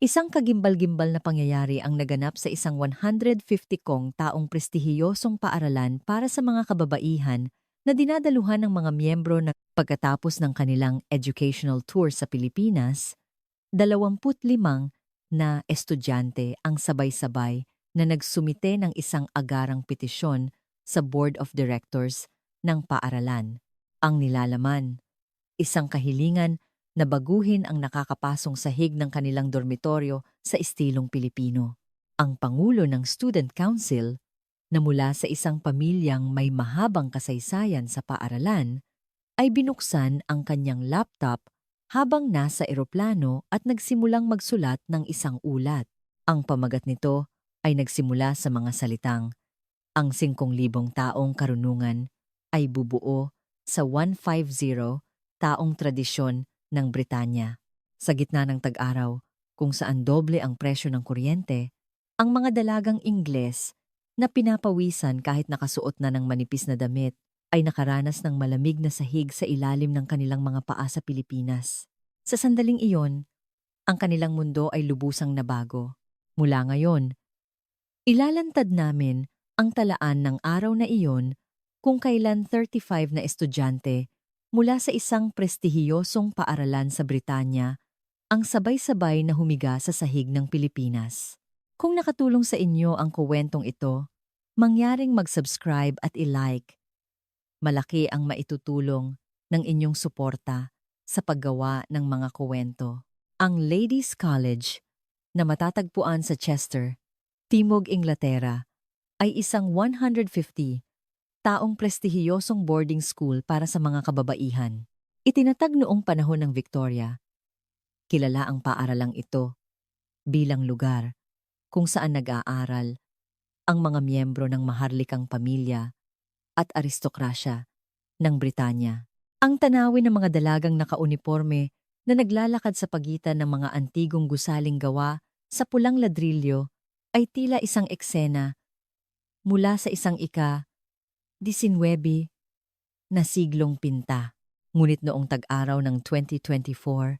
Isang kagimbal-gimbal na pangyayari ang naganap sa isang 150 kong taong prestihiyosong paaralan para sa mga kababaihan na dinadaluhan ng mga miyembro na pagkatapos ng kanilang educational tour sa Pilipinas, 25 na estudyante ang sabay-sabay na nagsumite ng isang agarang petisyon sa Board of Directors ng paaralan. Ang nilalaman, isang kahilingan na baguhin ang nakakapasong sahig ng kanilang dormitoryo sa estilong Pilipino. Ang pangulo ng Student Council, na mula sa isang pamilyang may mahabang kasaysayan sa paaralan, ay binuksan ang kanyang laptop habang nasa eroplano at nagsimulang magsulat ng isang ulat. Ang pamagat nito ay nagsimula sa mga salitang, "Ang 5,000 taong karunungan ay bubuo sa 150 taong tradisyon ng Britanya." Sa gitna ng tag-araw, kung saan doble ang presyo ng kuryente, ang mga dalagang Ingles na pinapawisan kahit nakasuot na ng manipis na damit ay nakaranas ng malamig na sahig sa ilalim ng kanilang mga paa sa Pilipinas. Sa sandaling iyon, ang kanilang mundo ay lubusang nabago. Mula ngayon, ilalantad namin ang talaan ng araw na iyon kung kailan 35 na estudyante mula sa isang prestihiyosong paaralan sa Britanya ang sabay-sabay na humiga sa sahig ng Pilipinas. Kung nakatulong sa inyo ang kuwentong ito, mangyaring mag-subscribe at i-like. Malaki ang maitutulong ng inyong suporta sa paggawa ng mga kuwento. Ang Ladies College, na matatagpuan sa Chester, Timog Inglaterra, ay isang 150 taong prestihiyosong boarding school para sa mga kababaihan. Itinatag noong panahon ng Victoria, kilala ang paaralang ito bilang lugar kung saan nag-aaral ang mga miyembro ng maharlikang pamilya at aristokrasya ng Britanya. Ang tanawin ng mga dalagang nakauniporme na naglalakad sa pagitan ng mga antigong gusaling gawa sa pulang ladrilyo ay tila isang eksena mula sa isang ika-19 na siglong pinta. Ngunit noong tag-araw ng 2024,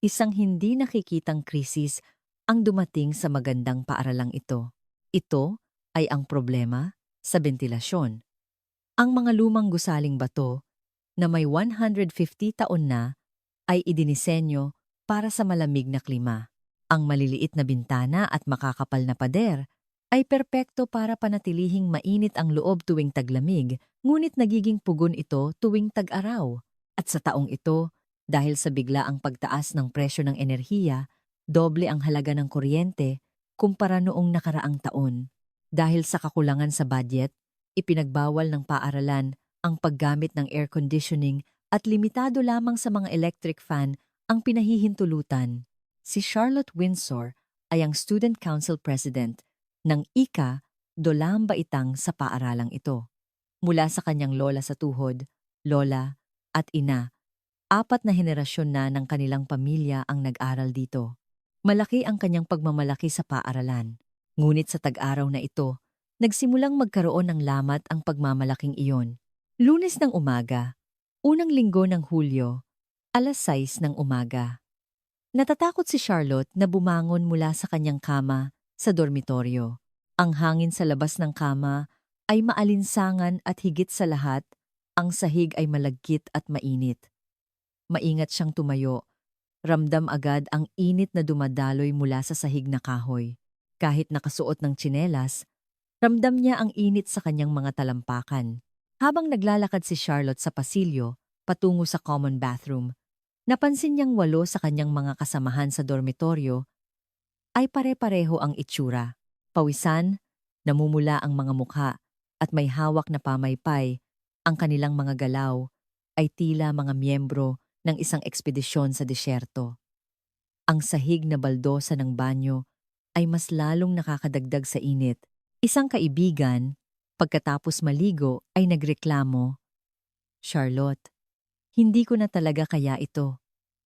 isang hindi nakikitang krisis ang dumating sa magandang paaralang ito. Ito ay ang problema sa bentilasyon. Ang mga lumang gusaling bato na may 150 taon na ay idinisenyo para sa malamig na klima. Ang maliliit na bintana at makakapal na pader ay perpekto para panatilihing mainit ang loob tuwing taglamig, ngunit nagiging pugon ito tuwing tag-araw. At sa taong ito, dahil sa biglaang pagtaas ng presyo ng enerhiya, doble ang halaga ng kuryente kumpara noong nakaraang taon. Dahil sa kakulangan sa budget, ipinagbawal ng paaralan ang paggamit ng air conditioning at limitado lamang sa mga electric fan ang pinahihintulutan. Si Charlotte Windsor ay ang Student Council President ng ika-12 sa paaralang ito. Mula sa kanyang lola sa tuhod, lola at ina, 4 na henerasyon na ng kanilang pamilya ang nag-aral dito. Malaki ang kanyang pagmamalaki sa paaralan. Ngunit sa tag-araw na ito, nagsimulang magkaroon ng lamat ang pagmamalaking iyon. Lunes ng umaga, unang linggo ng Hulyo, 6:00 ng umaga. Natatakot si Charlotte na bumangon mula sa kanyang kama sa dormitoryo. Ang hangin sa labas ng kama ay maalinsangan at higit sa lahat, ang sahig ay malagkit at mainit. Maingat siyang tumayo. Ramdam agad ang init na dumadaloy mula sa sahig na kahoy. Kahit nakasuot ng tsinelas, ramdam niya ang init sa kanyang mga talampakan. Habang naglalakad si Charlotte sa pasilyo, patungo sa common bathroom, napansin niyang 8 sa kanyang mga kasamahan sa dormitoryo ay pare-pareho ang itsura. Pawisan, namumula ang mga mukha, at may hawak na pamaypay. Ang kanilang mga galaw ay tila mga miyembro ng isang ekspedisyon sa disyerto. Ang sahig na baldosa ng banyo ay mas lalong nakakadagdag sa init. Isang kaibigan, pagkatapos maligo ay nagreklamo, "Charlotte, hindi ko na talaga kaya ito.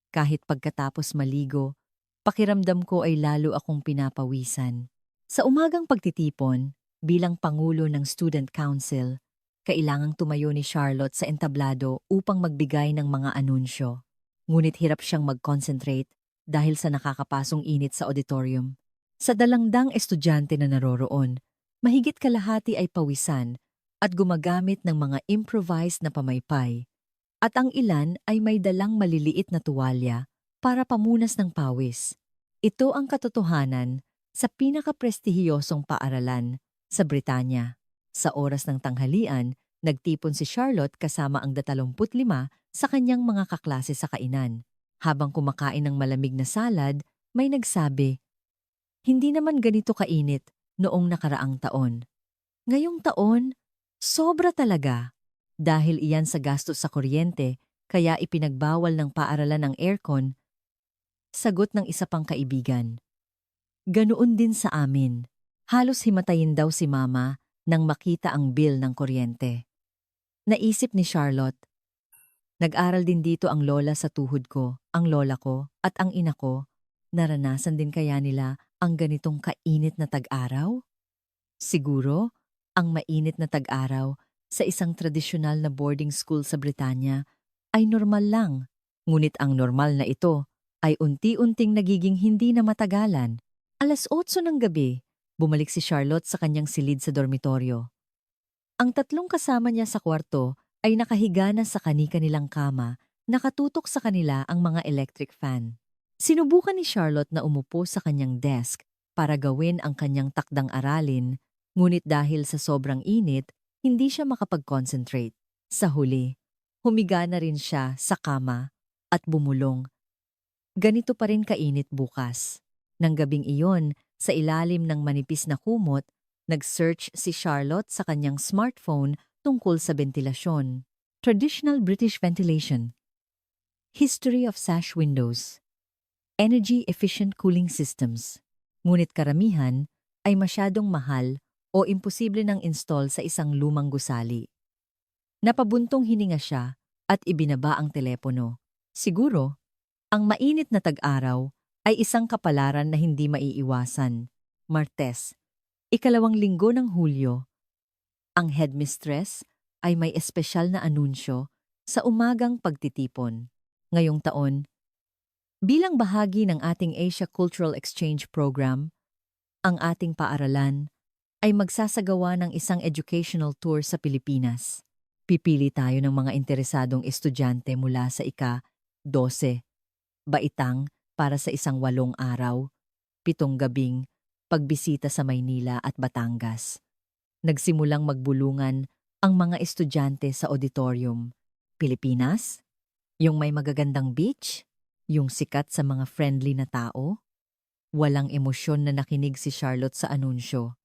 Kahit pagkatapos maligo, pakiramdam ko ay lalo akong pinapawisan." Sa umagang pagtitipon, bilang pangulo ng Student Council, kailangang tumayo ni Charlotte sa entablado upang magbigay ng mga anunsyo. Ngunit hirap siyang mag-concentrate dahil sa nakakapasong init sa auditorium. Sa dalangdang estudyante na naroroon, mahigit kalahati ay pawisan at gumagamit ng mga improvised na pamaypay, at ang ilan ay may dalang maliliit na tuwalya para pamunas ng pawis. Ito ang katotohanan sa pinakaprestihiyosong paaralan sa Britanya. Sa oras ng tanghalian, nagtipon si Charlotte kasama ang 25 sa kanyang mga kaklase sa kainan. Habang kumakain ng malamig na salad, may nagsabi, "Hindi naman ganito kainit noong nakaraang taon. Ngayong taon, sobra talaga. Dahil iyan sa gastos sa kuryente, kaya ipinagbawal ng paaralan ang aircon." Sagot ng isa pang kaibigan, "Ganoon din sa amin. Halos himatayin daw si Mama nang makita ang bill ng kuryente." Naisip ni Charlotte, nag-aral din dito ang lola sa tuhod ko, ang lola ko, at ang ina ko. Naranasan din kaya nila ang ganitong kainit na tag-araw? Siguro, ang mainit na tag-araw sa isang tradisyonal na boarding school sa Britanya ay normal lang. Ngunit ang normal na ito ay unti-unting nagiging hindi na matagalan. 8:00 ng gabi, bumalik si Charlotte sa kanyang silid sa dormitoryo. Ang tatlong kasama niya sa kwarto ay nakahiga na sa kani-kanilang kama, nakatutok sa kanila ang mga electric fan. Sinubukan ni Charlotte na umupo sa kanyang desk para gawin ang kanyang takdang aralin, ngunit dahil sa sobrang init, hindi siya makapag-concentrate. Sa huli, humiga na rin siya sa kama at bumulong. Ganito pa rin kainit bukas. Nang gabing iyon, sa ilalim ng manipis na kumot, nag-search si Charlotte sa kanyang smartphone tungkol sa ventilasyon. Traditional British ventilation. History of sash windows. Energy-efficient cooling systems. Ngunit karamihan ay masyadong mahal o imposible nang install sa isang lumang gusali. Napabuntong hininga siya at ibinaba ang telepono. Siguro, ang mainit na tag-araw ay isang kapalaran na hindi maiiwasan. Martes, 2 linggo ng Hulyo. Ang headmistress ay may espesyal na anunsyo sa umagang pagtitipon. Ngayong taon, bilang bahagi ng ating Asia Cultural Exchange Program, ang ating paaralan ay magsasagawa ng isang educational tour sa Pilipinas. Pipili tayo ng mga interesadong estudyante mula sa ika-12 baitang para sa isang 8 araw, 7 gabing pagbisita sa Maynila at Batangas. Nagsimulang magbulungan ang mga estudyante sa auditorium. Pilipinas? Yung may magagandang beach? Yung sikat sa mga friendly na tao? Walang emosyon na nakinig si Charlotte sa anunsyo.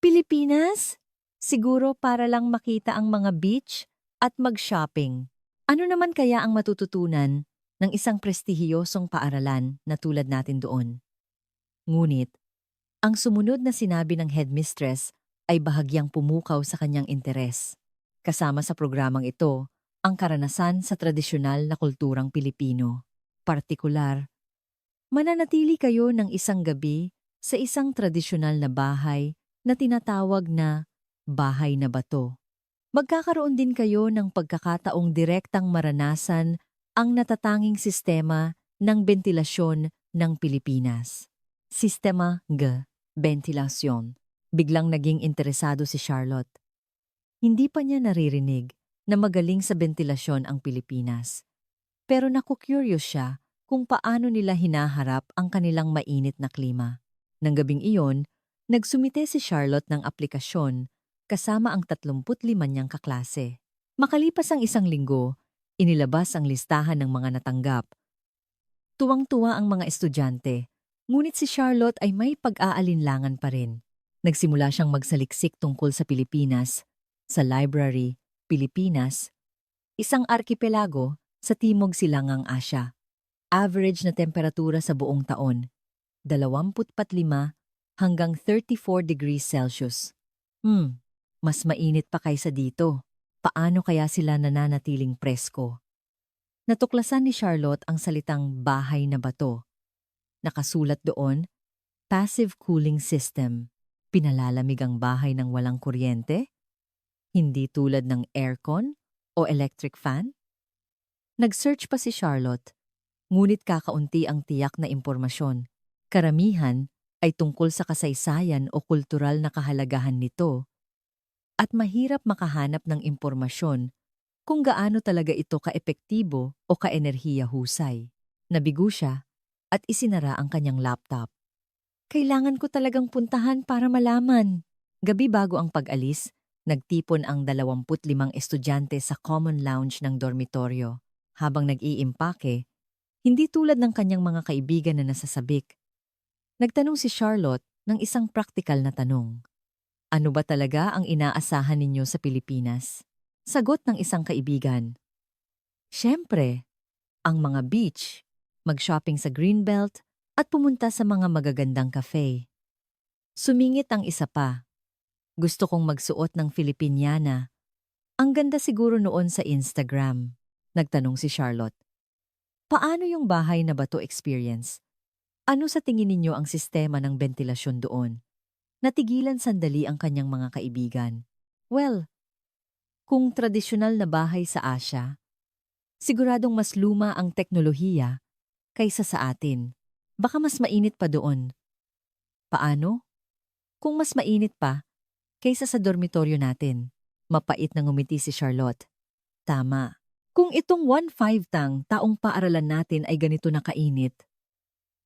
Pilipinas? Siguro para lang makita ang mga beach at mag-shopping. Ano naman kaya ang matututunan ng isang prestihiyosong paaralan na tulad natin doon? Ngunit, ang sumunod na sinabi ng headmistress ay bahagyang pumukaw sa kanyang interes. Kasama sa programang ito, ang karanasan sa tradisyonal na kulturang Pilipino. Partikular, mananatili kayo ng isang gabi sa isang tradisyonal na bahay na tinatawag na bahay na bato. Magkakaroon din kayo ng pagkakataong direktang maranasan ang natatanging sistema ng bentilasyon ng Pilipinas. Sistema G. Ventilasyon. Biglang naging interesado si Charlotte. Hindi pa niya naririnig na magaling sa bentilasyon ang Pilipinas. Pero naku-curious siya kung paano nila hinaharap ang kanilang mainit na klima. Nang gabing iyon, nagsumite si Charlotte ng aplikasyon kasama ang 35 niyang kaklase. Makalipas ang 1 linggo, inilabas ang listahan ng mga natanggap. Tuwang-tuwa ang mga estudyante, ngunit si Charlotte ay may pag-aalinlangan pa rin. Nagsimula siyang magsaliksik tungkol sa Pilipinas, sa library, Pilipinas, isang arkipelago sa Timog Silangang Asya. Average na temperatura sa buong taon, 25 hanggang 34 degrees Celsius. Mas mainit pa kaysa dito. Paano kaya sila nananatiling presko? Natuklasan ni Charlotte ang salitang bahay na bato. Nakasulat doon, passive cooling system. Pinalalamig ang bahay ng walang kuryente? Hindi tulad ng aircon o electric fan? Nag-search pa si Charlotte. ngunit kakaunti ang tiyak na impormasyon. Karamihan ay tungkol sa kasaysayan o kultural na kahalagahan nito at mahirap makahanap ng impormasyon kung gaano talaga ito kaepektibo o kaenerhiya husay. Nabigo siya at isinara ang kanyang laptop. Kailangan ko talagang puntahan para malaman. Gabi bago ang pag-alis, nagtipon ang 25 estudyante sa common lounge ng dormitoryo. Habang nag-iimpake, hindi tulad ng kanyang mga kaibigan na nasasabik. Nagtanong si Charlotte ng isang praktikal na tanong. Ano ba talaga ang inaasahan ninyo sa Pilipinas? Sagot ng isang kaibigan. Siyempre, ang mga beach, mag-shopping sa Greenbelt at pumunta sa mga magagandang cafe. Sumingit ang isa pa. Gusto kong magsuot ng Filipiniana. Ang ganda siguro noon sa Instagram. Nagtanong si Charlotte. Paano yung bahay na bato experience? Ano sa tingin ninyo ang sistema ng bentilasyon doon? Natigilan sandali ang kanyang mga kaibigan. Well, kung tradisyonal na bahay sa Asya, siguradong mas luma ang teknolohiya kaysa sa atin. Baka mas mainit pa doon. Paano? Kung mas mainit pa kaysa sa dormitoryo natin. Mapait na ngumiti si Charlotte. Tama. Kung itong 1.5 taong paaralan natin ay ganito na kainit,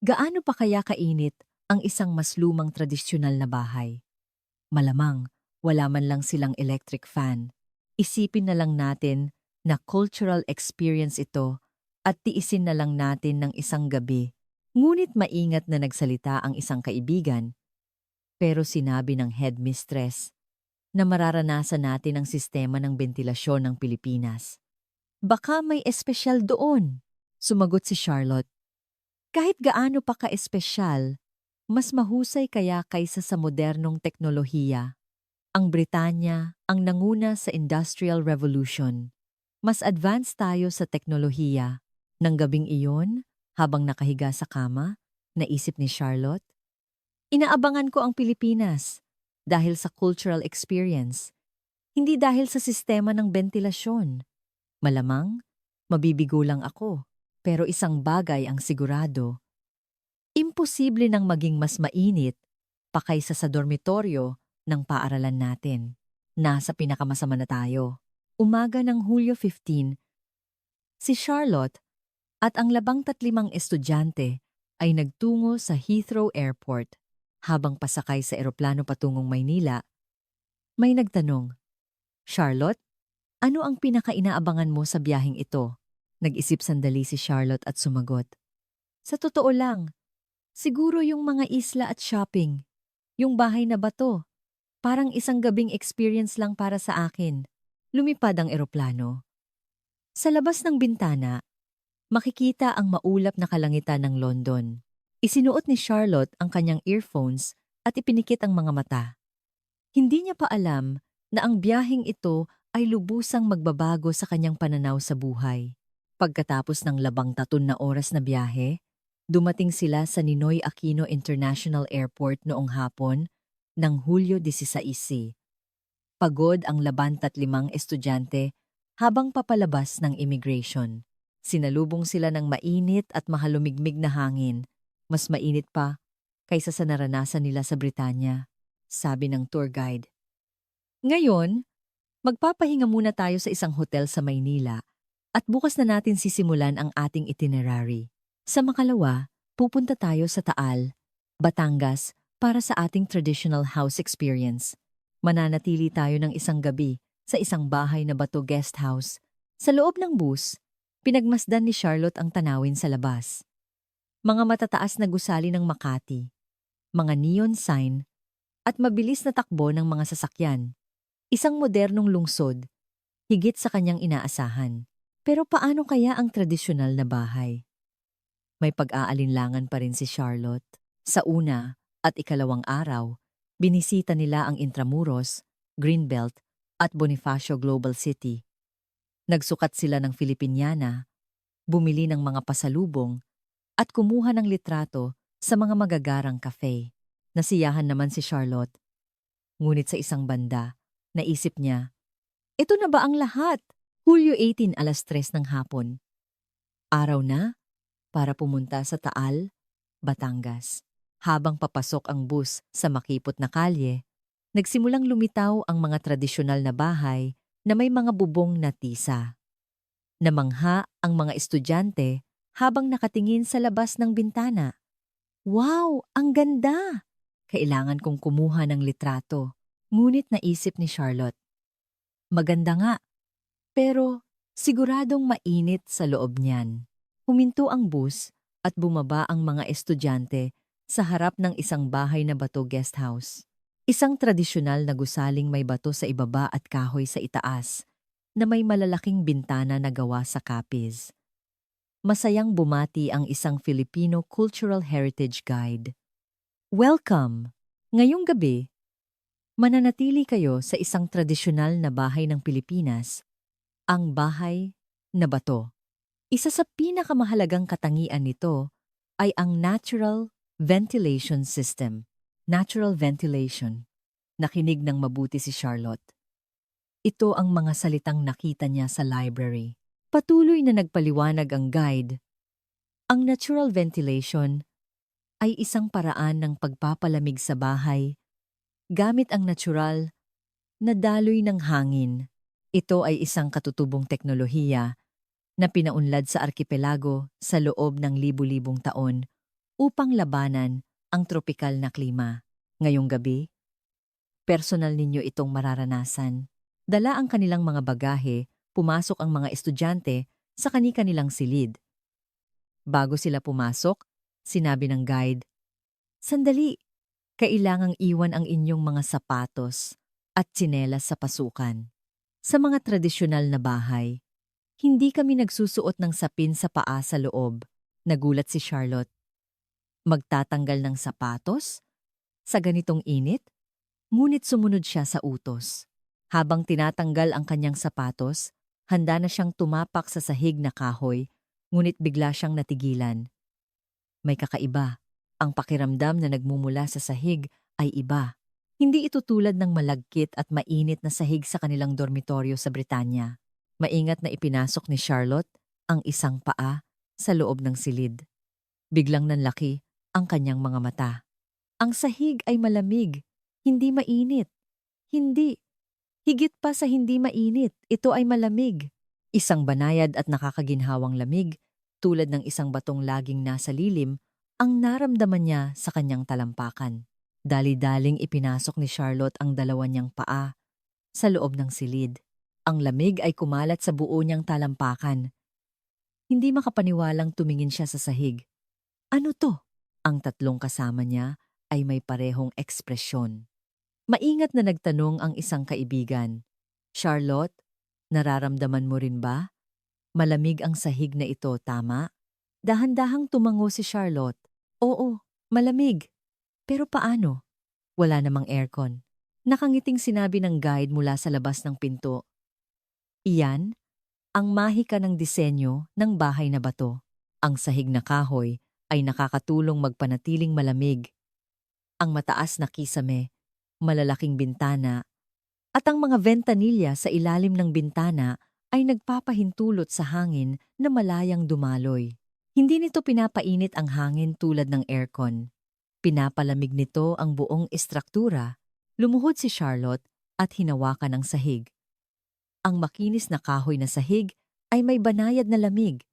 gaano pa kaya kainit ang isang mas lumang tradisyonal na bahay? Malamang, wala man lang silang electric fan. Isipin na lang natin na cultural experience ito at tiisin na lang natin ng isang gabi. Ngunit maingat na nagsalita ang isang kaibigan, pero sinabi ng headmistress na mararanasan natin ang sistema ng bentilasyon ng Pilipinas. Baka may espesyal doon, sumagot si Charlotte. Kahit gaano pa ka-espesyal, mas mahusay kaya kaysa sa modernong teknolohiya. Ang Britanya ang nanguna sa Industrial Revolution. Mas advanced tayo sa teknolohiya. Nang gabing iyon, habang nakahiga sa kama, naisip ni Charlotte, inaabangan ko ang Pilipinas dahil sa cultural experience, hindi dahil sa sistema ng bentilasyon. Malamang, mabibigo lang ako, pero isang bagay ang sigurado. Imposible nang maging mas mainit pa kaysa sa dormitoryo ng paaralan natin. Nasa pinakamasama na tayo. Umaga ng Hulyo 15, si Charlotte at ang 25 estudyante ay nagtungo sa Heathrow Airport. Habang pasakay sa eroplano patungong Maynila, may nagtanong, Charlotte, ano ang pinakainaabangan mo sa biyaheng ito? Nag-isip sandali si Charlotte at sumagot. Sa totoo lang, siguro yung mga isla at shopping. Yung bahay na bato. Parang isang gabing experience lang para sa akin. Lumipad ang eroplano. Sa labas ng bintana, makikita ang maulap na kalangitan ng London. Isinuot ni Charlotte ang kanyang earphones at ipinikit ang mga mata. Hindi niya pa alam na ang biyaheng ito ay lubusang magbabago sa kanyang pananaw sa buhay. Pagkatapos ng 13 na oras na biyahe, dumating sila sa Ninoy Aquino International Airport noong hapon ng Hulyo 16. Pagod ang 25 estudyante habang papalabas ng immigration. Sinalubong sila ng mainit at mahalumigmig na hangin. Mas mainit pa kaysa sa naranasan nila sa Britanya, sabi ng tour guide. Ngayon, magpapahinga muna tayo sa isang hotel sa Maynila at bukas na natin sisimulan ang ating itinerary. Sa makalawa, pupunta tayo sa Taal, Batangas para sa ating traditional house experience. Mananatili tayo ng isang gabi sa isang bahay na bato guest house. Sa loob ng bus, pinagmasdan ni Charlotte ang tanawin sa labas. Mga matataas na gusali ng Makati, mga neon sign, at mabilis na takbo ng mga sasakyan. Isang modernong lungsod, higit sa kanyang inaasahan. Pero paano kaya ang tradisyonal na bahay? May pag-aalinlangan pa rin si Charlotte. Sa una at ikalawang araw, binisita nila ang Intramuros, Greenbelt, at Bonifacio Global City. Nagsukat sila ng Filipiniana, bumili ng mga pasalubong, at kumuha ng litrato sa mga magagarang cafe. Nasiyahan naman si Charlotte. Ngunit sa isang banda, naisip niya, ito na ba ang lahat? Hulyo 18 alas 3 ng hapon. Araw na? para pumunta sa Taal, Batangas. Habang papasok ang bus sa makipot na kalye, nagsimulang lumitaw ang mga tradisyonal na bahay na may mga bubong na tisa. Namangha ang mga estudyante habang nakatingin sa labas ng bintana. Wow, ang ganda! Kailangan kong kumuha ng litrato. Ngunit naisip ni Charlotte, maganda nga, pero siguradong mainit sa loob niyan. Huminto ang bus at bumaba ang mga estudyante sa harap ng isang bahay na bato guest house. Isang tradisyonal na gusaling may bato sa ibaba at kahoy sa itaas na may malalaking bintana na gawa sa kapis. Masayang bumati ang isang Filipino Cultural Heritage Guide. Welcome! Ngayong gabi, mananatili kayo sa isang tradisyonal na bahay ng Pilipinas, ang bahay na bato. Isa sa pinakamahalagang katangian nito ay ang natural ventilation system. Natural ventilation. Nakinig ng mabuti si Charlotte. Ito ang mga salitang nakita niya sa library. Patuloy na nagpaliwanag ang guide. Ang natural ventilation ay isang paraan ng pagpapalamig sa bahay gamit ang natural na daloy ng hangin. Ito ay isang katutubong teknolohiya na pinaunlad sa arkipelago sa loob ng libu-libong taon upang labanan ang tropikal na klima. Ngayong gabi, personal ninyo itong mararanasan. Dala ang kanilang mga bagahe, pumasok ang mga estudyante sa kani-kanilang silid. Bago sila pumasok, sinabi ng guide, "Sandali, kailangang iwan ang inyong mga sapatos at tsinelas sa pasukan." Sa mga tradisyonal na bahay, hindi kami nagsusuot ng sapin sa paa sa loob. Nagulat si Charlotte. Magtatanggal ng sapatos? Sa ganitong init? Ngunit sumunod siya sa utos. Habang tinatanggal ang kanyang sapatos, handa na siyang tumapak sa sahig na kahoy, ngunit bigla siyang natigilan. May kakaiba. Ang pakiramdam na nagmumula sa sahig ay iba. Hindi ito tulad ng malagkit at mainit na sahig sa kanilang dormitoryo sa Britanya. Maingat na ipinasok ni Charlotte ang isang paa sa loob ng silid. Biglang nanlaki ang kanyang mga mata. Ang sahig ay malamig, hindi mainit. Hindi. Higit pa sa hindi mainit, ito ay malamig. Isang banayad at nakakaginhawang lamig, tulad ng isang batong laging nasa lilim, ang naramdaman niya sa kanyang talampakan. Dali-daling ipinasok ni Charlotte ang dalawa niyang paa sa loob ng silid. Ang lamig ay kumalat sa buo niyang talampakan. Hindi makapaniwalang tumingin siya sa sahig. Ano to? Ang tatlong kasama niya ay may parehong ekspresyon. Maingat na nagtanong ang isang kaibigan. Charlotte, nararamdaman mo rin ba? Malamig ang sahig na ito, tama? Dahan-dahang tumango si Charlotte. Oo, malamig. Pero paano? Wala namang aircon. Nakangiting sinabi ng guide mula sa labas ng pinto. Iyan ang mahika ng disenyo ng bahay na bato. Ang sahig na kahoy ay nakakatulong magpanatiling malamig. Ang mataas na kisame, malalaking bintana, at ang mga ventanilya sa ilalim ng bintana ay nagpapahintulot sa hangin na malayang dumaloy. Hindi nito pinapainit ang hangin tulad ng aircon. Pinapalamig nito ang buong estruktura. Lumuhod si Charlotte at hinawakan ang sahig. Ang makinis na kahoy na sahig ay may banayad na lamig.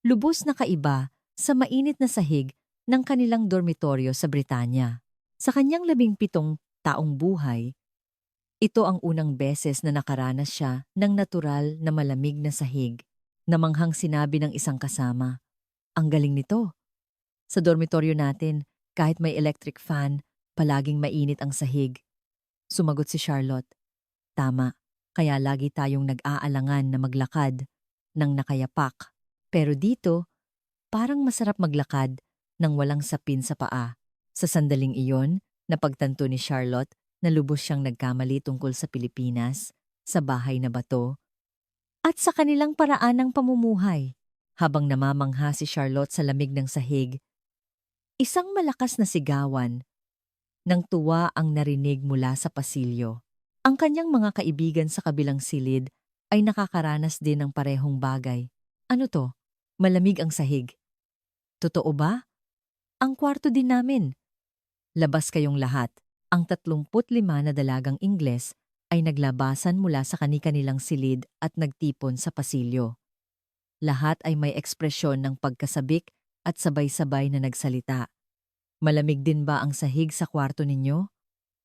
Lubos na kaiba sa mainit na sahig ng kanilang dormitoryo sa Britanya. Sa kanyang 17 taong buhay, ito ang unang beses na nakaranas siya ng natural na malamig na sahig. Namanghang sinabi ng isang kasama, "Ang galing nito. Sa dormitoryo natin, kahit may electric fan, palaging mainit ang sahig." Sumagot si Charlotte, "Tama, kaya lagi tayong nag-aalangan na maglakad ng nakayapak. Pero dito, parang masarap maglakad ng walang sapin sa paa." Sa sandaling iyon, napagtanto ni Charlotte na lubos siyang nagkamali tungkol sa Pilipinas, sa bahay na bato, at sa kanilang paraan ng pamumuhay. Habang namamangha si Charlotte sa lamig ng sahig, isang malakas na sigawan ng tuwa ang narinig mula sa pasilyo. Ang kanyang mga kaibigan sa kabilang silid ay nakakaranas din ng parehong bagay. Ano to? Malamig ang sahig. Totoo ba? Ang kwarto din namin. Labas kayong lahat. Ang 35 na dalagang Ingles ay naglabasan mula sa kani-kanilang silid at nagtipon sa pasilyo. Lahat ay may ekspresyon ng pagkasabik at sabay-sabay na nagsalita. Malamig din ba ang sahig sa kwarto ninyo?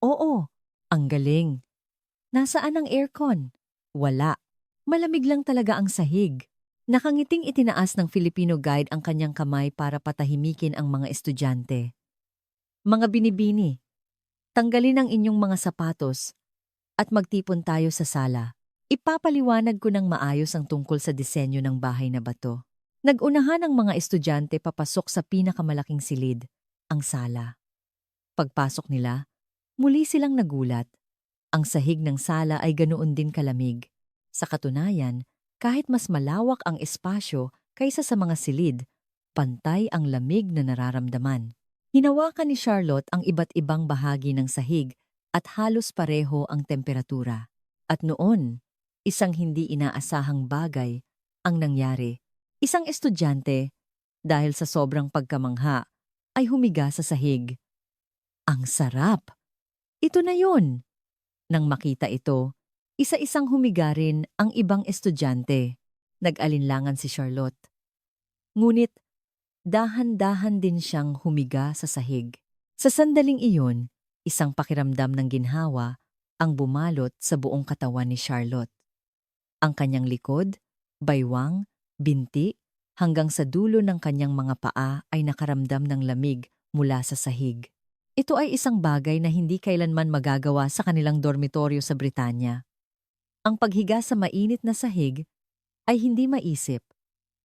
Oo, ang galing. Nasaan ang aircon? Wala. Malamig lang talaga ang sahig. Nakangiting itinaas ng Filipino guide ang kanyang kamay para patahimikin ang mga estudyante. Mga binibini, tanggalin ang inyong mga sapatos at magtipon tayo sa sala. Ipapaliwanag ko ng maayos ang tungkol sa disenyo ng bahay na bato. Nagunahan ang mga estudyante papasok sa pinakamalaking silid, ang sala. Pagpasok nila, muli silang nagulat. Ang sahig ng sala ay ganoon din kalamig. Sa katunayan, kahit mas malawak ang espasyo kaysa sa mga silid, pantay ang lamig na nararamdaman. Hinawakan ni Charlotte ang iba't ibang bahagi ng sahig at halos pareho ang temperatura. At noon, isang hindi inaasahang bagay ang nangyari. Isang estudyante, dahil sa sobrang pagkamangha, ay humiga sa sahig. Ang sarap! Ito na yun! Nang makita ito, isa-isang humiga rin ang ibang estudyante. Nag-alinlangan si Charlotte. Ngunit, dahan-dahan din siyang humiga sa sahig. Sa sandaling iyon, isang pakiramdam ng ginhawa ang bumalot sa buong katawan ni Charlotte. Ang kanyang likod, baywang, binti, hanggang sa dulo ng kanyang mga paa ay nakaramdam ng lamig mula sa sahig. Ito ay isang bagay na hindi kailanman magagawa sa kanilang dormitoryo sa Britanya. Ang paghiga sa mainit na sahig ay hindi maisip.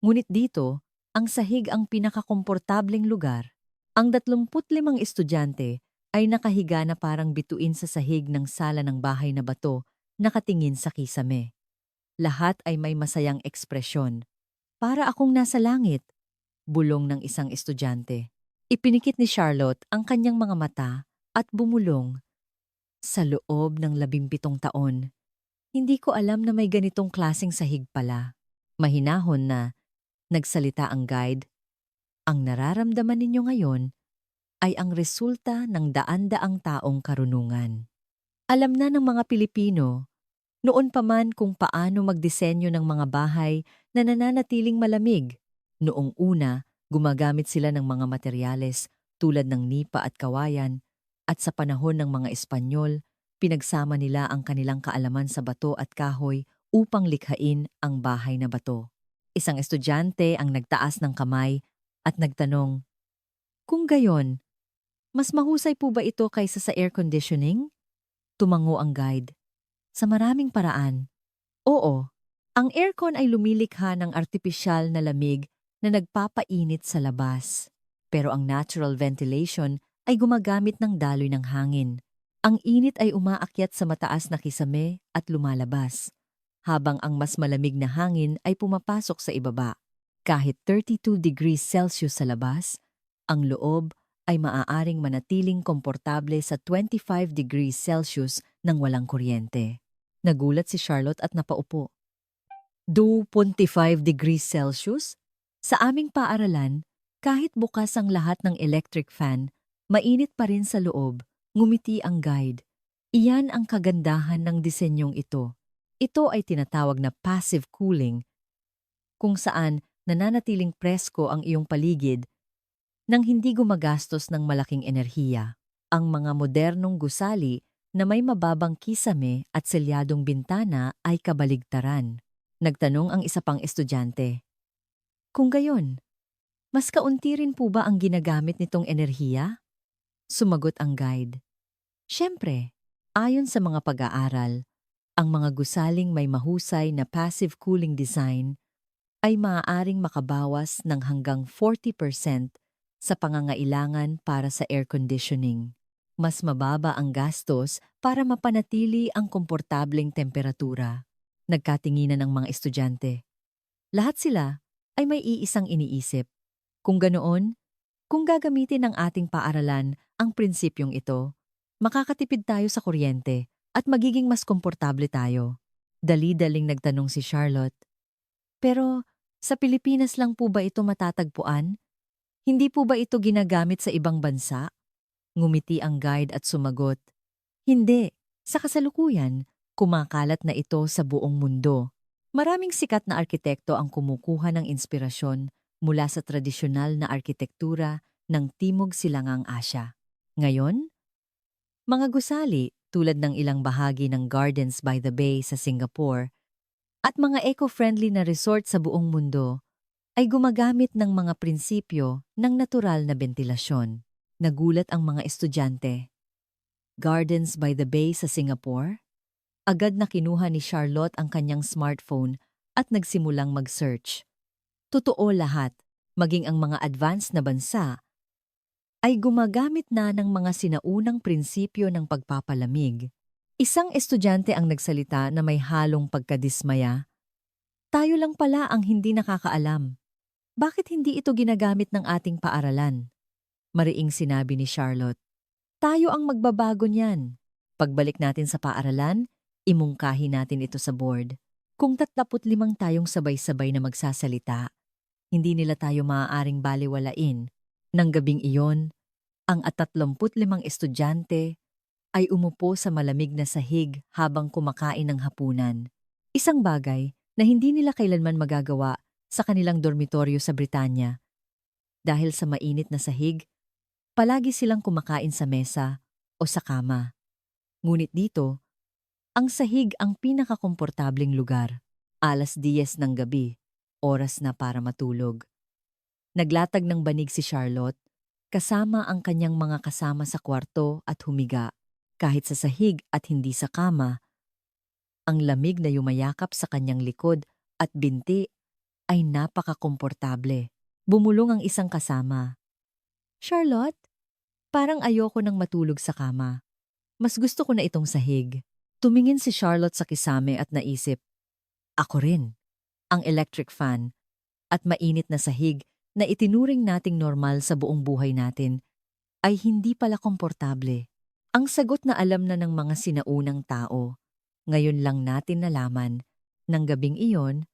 Ngunit dito, ang sahig ang pinakakomportableng lugar. Ang 25 estudyante ay nakahiga na parang bituin sa sahig ng sala ng bahay na bato, nakatingin sa kisame. Lahat ay may masayang ekspresyon. Para akong nasa langit, bulong ng isang estudyante. Ipinikit ni Charlotte ang kanyang mga mata at bumulong. Sa loob ng 17 taon, hindi ko alam na may ganitong klaseng sahig pala. Mahinahon na, nagsalita ang guide. Ang nararamdaman ninyo ngayon ay ang resulta ng daan-daang taong karunungan. Alam na ng mga Pilipino, noon pa man kung paano magdisenyo ng mga bahay na nananatiling malamig. Noong una, gumagamit sila ng mga materyales tulad ng nipa at kawayan, at sa panahon ng mga Espanyol, pinagsama nila ang kanilang kaalaman sa bato at kahoy upang likhain ang bahay na bato. Isang estudyante ang nagtaas ng kamay at nagtanong, "Kung gayon, mas mahusay po ba ito kaysa sa air conditioning?" Tumango ang guide. Sa maraming paraan. Oo, ang aircon ay lumilikha ng artipisyal na lamig na nagpapainit sa labas. Pero ang natural ventilation ay gumagamit ng daloy ng hangin. Ang init ay umaakyat sa mataas na kisame at lumalabas, habang ang mas malamig na hangin ay pumapasok sa ibaba. Kahit 32 degrees Celsius sa labas, ang loob ay maaaring manatiling komportable sa 25 degrees Celsius nang walang kuryente. Nagulat si Charlotte at napaupo. 25 degrees Celsius? Sa aming paaralan, kahit bukas ang lahat ng electric fan, mainit pa rin sa loob, ngumiti ang guide. Iyan ang kagandahan ng disenyong ito. Ito ay tinatawag na passive cooling, kung saan nananatiling presko ang iyong paligid nang hindi gumagastos ng malaking enerhiya. Ang mga modernong gusali na may mababang kisame at selyadong bintana ay kabaligtaran. Nagtanong ang isa pang estudyante. Kung gayon, mas kaunti rin po ba ang ginagamit nitong enerhiya? Sumagot ang guide. Siyempre, ayon sa mga pag-aaral, ang mga gusaling may mahusay na passive cooling design ay maaaring makabawas ng hanggang 40% sa pangangailangan para sa air conditioning. Mas mababa ang gastos para mapanatili ang komportableng temperatura. Nagkatinginan ng mga estudyante. Lahat sila ay may iisang iniisip. Kung ganoon, kung gagamitin ng ating paaralan ang prinsipyong ito, makakatipid tayo sa kuryente at magiging mas komportable tayo. Dali-daling nagtanong si Charlotte. Pero sa Pilipinas lang po ba ito matatagpuan? Hindi po ba ito ginagamit sa ibang bansa? Ngumiti ang guide at sumagot, hindi. Sa kasalukuyan, kumakalat na ito sa buong mundo. Maraming sikat na arkitekto ang kumukuha ng inspirasyon mula sa tradisyonal na arkitektura ng Timog Silangang Asya. Ngayon, mga gusali tulad ng ilang bahagi ng Gardens by the Bay sa Singapore at mga eco-friendly na resort sa buong mundo ay gumagamit ng mga prinsipyo ng natural na bentilasyon. Nagulat ang mga estudyante. Gardens by the Bay sa Singapore? Agad na kinuha ni Charlotte ang kanyang smartphone at nagsimulang mag-search. Totoo lahat, maging ang mga advanced na bansa ay gumagamit na ng mga sinaunang prinsipyo ng pagpapalamig. Isang estudyante ang nagsalita na may halong pagkadismaya. Tayo lang pala ang hindi nakakaalam. Bakit hindi ito ginagamit ng ating paaralan? Mariing sinabi ni Charlotte. Tayo ang magbabago niyan. Pagbalik natin sa paaralan, imungkahi natin ito sa board. Kung 35 tayong sabay-sabay na magsasalita, hindi nila tayo maaaring baliwalain. Nang gabing iyon, ang 35 estudyante ay umupo sa malamig na sahig habang kumakain ng hapunan. Isang bagay na hindi nila kailanman magagawa sa kanilang dormitoryo sa Britanya. Dahil sa mainit na sahig, palagi silang kumakain sa mesa o sa kama. Ngunit dito, ang sahig ang pinakakomportabling lugar. 10:00 ng gabi, oras na para matulog. Naglatag ng banig si Charlotte, kasama ang kanyang mga kasama sa kwarto at humiga. Kahit sa sahig at hindi sa kama, ang lamig na yumayakap sa kanyang likod at binti ay napakakomportable. Bumulong ang isang kasama. Charlotte, parang ayoko nang matulog sa kama. Mas gusto ko na itong sahig. Tumingin si Charlotte sa kisame at naisip, ako rin. Ang electric fan at mainit na sahig na itinuring nating normal sa buong buhay natin ay hindi pala komportable. Ang sagot na alam na ng mga sinaunang tao, ngayon lang natin nalaman, ng gabing iyon,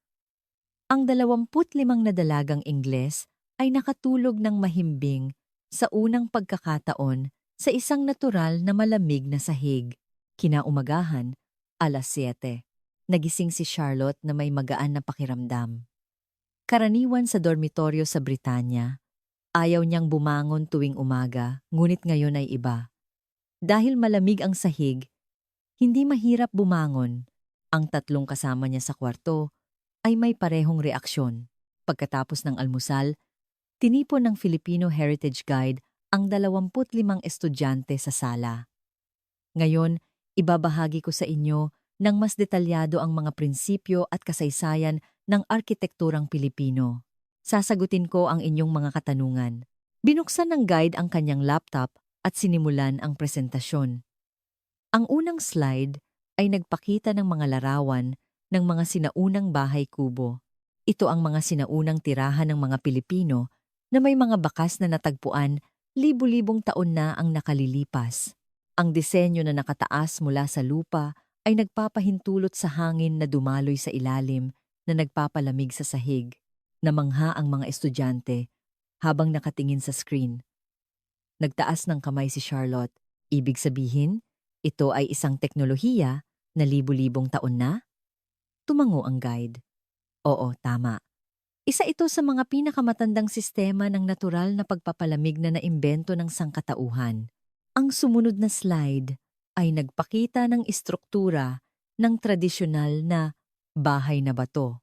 ang 25 na dalagang Ingles ay nakatulog ng mahimbing sa unang pagkakataon sa isang natural na malamig na sahig. Kinaumagahan, 7:00. Nagising si Charlotte na may magaan na pakiramdam. Karaniwan sa dormitoryo sa Britanya, ayaw niyang bumangon tuwing umaga, ngunit ngayon ay iba. Dahil malamig ang sahig, hindi mahirap bumangon. Ang 3 kasama niya sa kwarto ay may parehong reaksyon. Pagkatapos ng almusal, tinipon ng Filipino Heritage Guide ang 25 estudyante sa sala. Ngayon, ibabahagi ko sa inyo ng mas detalyado ang mga prinsipyo at kasaysayan ng arkitekturang Pilipino. Sasagutin ko ang inyong mga katanungan. Binuksan ng guide ang kanyang laptop at sinimulan ang presentasyon. Ang unang slide ay nagpakita ng mga larawan ng mga sinaunang bahay kubo. Ito ang mga sinaunang tirahan ng mga Pilipino na may mga bakas na natagpuan libu-libong taon na ang nakalilipas. Ang disenyo na nakataas mula sa lupa ay nagpapahintulot sa hangin na dumaloy sa ilalim na nagpapalamig sa sahig. Namangha ang mga estudyante habang nakatingin sa screen. Nagtaas ng kamay si Charlotte. Ibig sabihin, ito ay isang teknolohiya na libu-libong taon na? Tumango ang guide. Oo, tama. Isa ito sa mga pinakamatandang sistema ng natural na pagpapalamig na naimbento ng sangkatauhan. Ang sumunod na slide ay nagpakita ng istruktura ng tradisyonal na bahay na bato.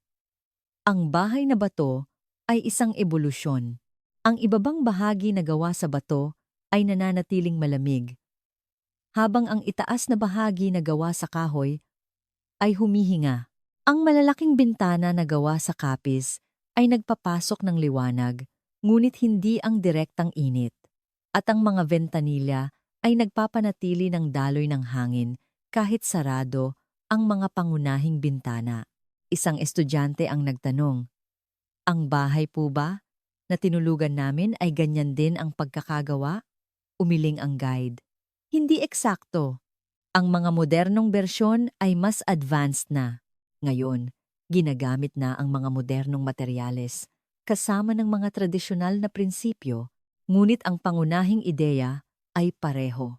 Ang bahay na bato ay isang ebolusyon. Ang ibabang bahagi na gawa sa bato ay nananatiling malamig, habang ang itaas na bahagi na gawa sa kahoy ay humihinga. Ang malalaking bintana na gawa sa kapis ay nagpapasok ng liwanag, ngunit hindi ang direktang init. At ang mga ventanilya ay nagpapanatili ng daloy ng hangin kahit sarado ang mga pangunahing bintana. Isang estudyante ang nagtanong, ang bahay po ba na tinulugan namin ay ganyan din ang pagkakagawa? Umiling ang guide. Hindi eksakto. Ang mga modernong bersyon ay mas advanced na. Ngayon, ginagamit na ang mga modernong materyales, kasama ng mga tradisyonal na prinsipyo, ngunit ang pangunahing ideya ay pareho.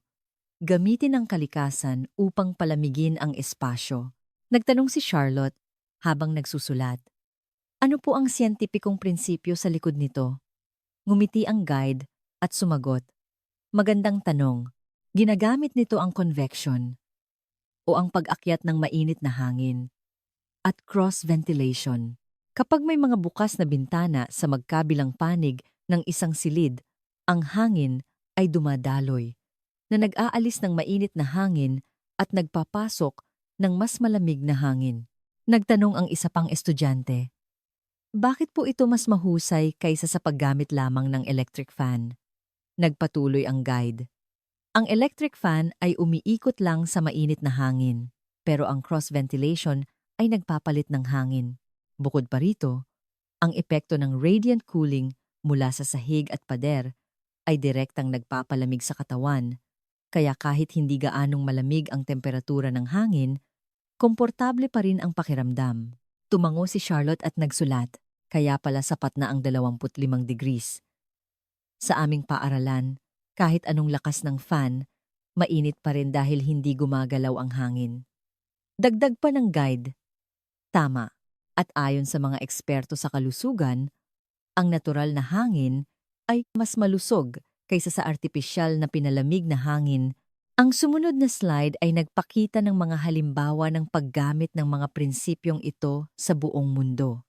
Gamitin ang kalikasan upang palamigin ang espasyo. Nagtanong si Charlotte habang nagsusulat. Ano po ang siyentipikong prinsipyo sa likod nito? Ngumiti ang guide at sumagot. Magandang tanong. Ginagamit nito ang convection o ang pag-akyat ng mainit na hangin at cross-ventilation. Kapag may mga bukas na bintana sa magkabilang panig ng isang silid, ang hangin ay dumadaloy na nag-aalis ng mainit na hangin at nagpapasok ng mas malamig na hangin. Nagtanong ang isa pang estudyante. Bakit po ito mas mahusay kaysa sa paggamit lamang ng electric fan? Nagpatuloy ang guide. Ang electric fan ay umiikot lang sa mainit na hangin, pero ang cross-ventilation ay nagpapalit ng hangin. Bukod pa rito, ang epekto ng radiant cooling mula sa sahig at pader ay direktang nagpapalamig sa katawan, kaya kahit hindi gaanong malamig ang temperatura ng hangin, komportable pa rin ang pakiramdam. Tumango si Charlotte at nagsulat, kaya pala sapat na ang 25 degrees. Sa aming paaralan, kahit anong lakas ng fan, mainit pa rin dahil hindi gumagalaw ang hangin. Dagdag pa ng guide. Tama. At ayon sa mga eksperto sa kalusugan, ang natural na hangin ay mas malusog kaysa sa artipisyal na pinalamig na hangin. Ang sumunod na slide ay nagpakita ng mga halimbawa ng paggamit ng mga prinsipyong ito sa buong mundo.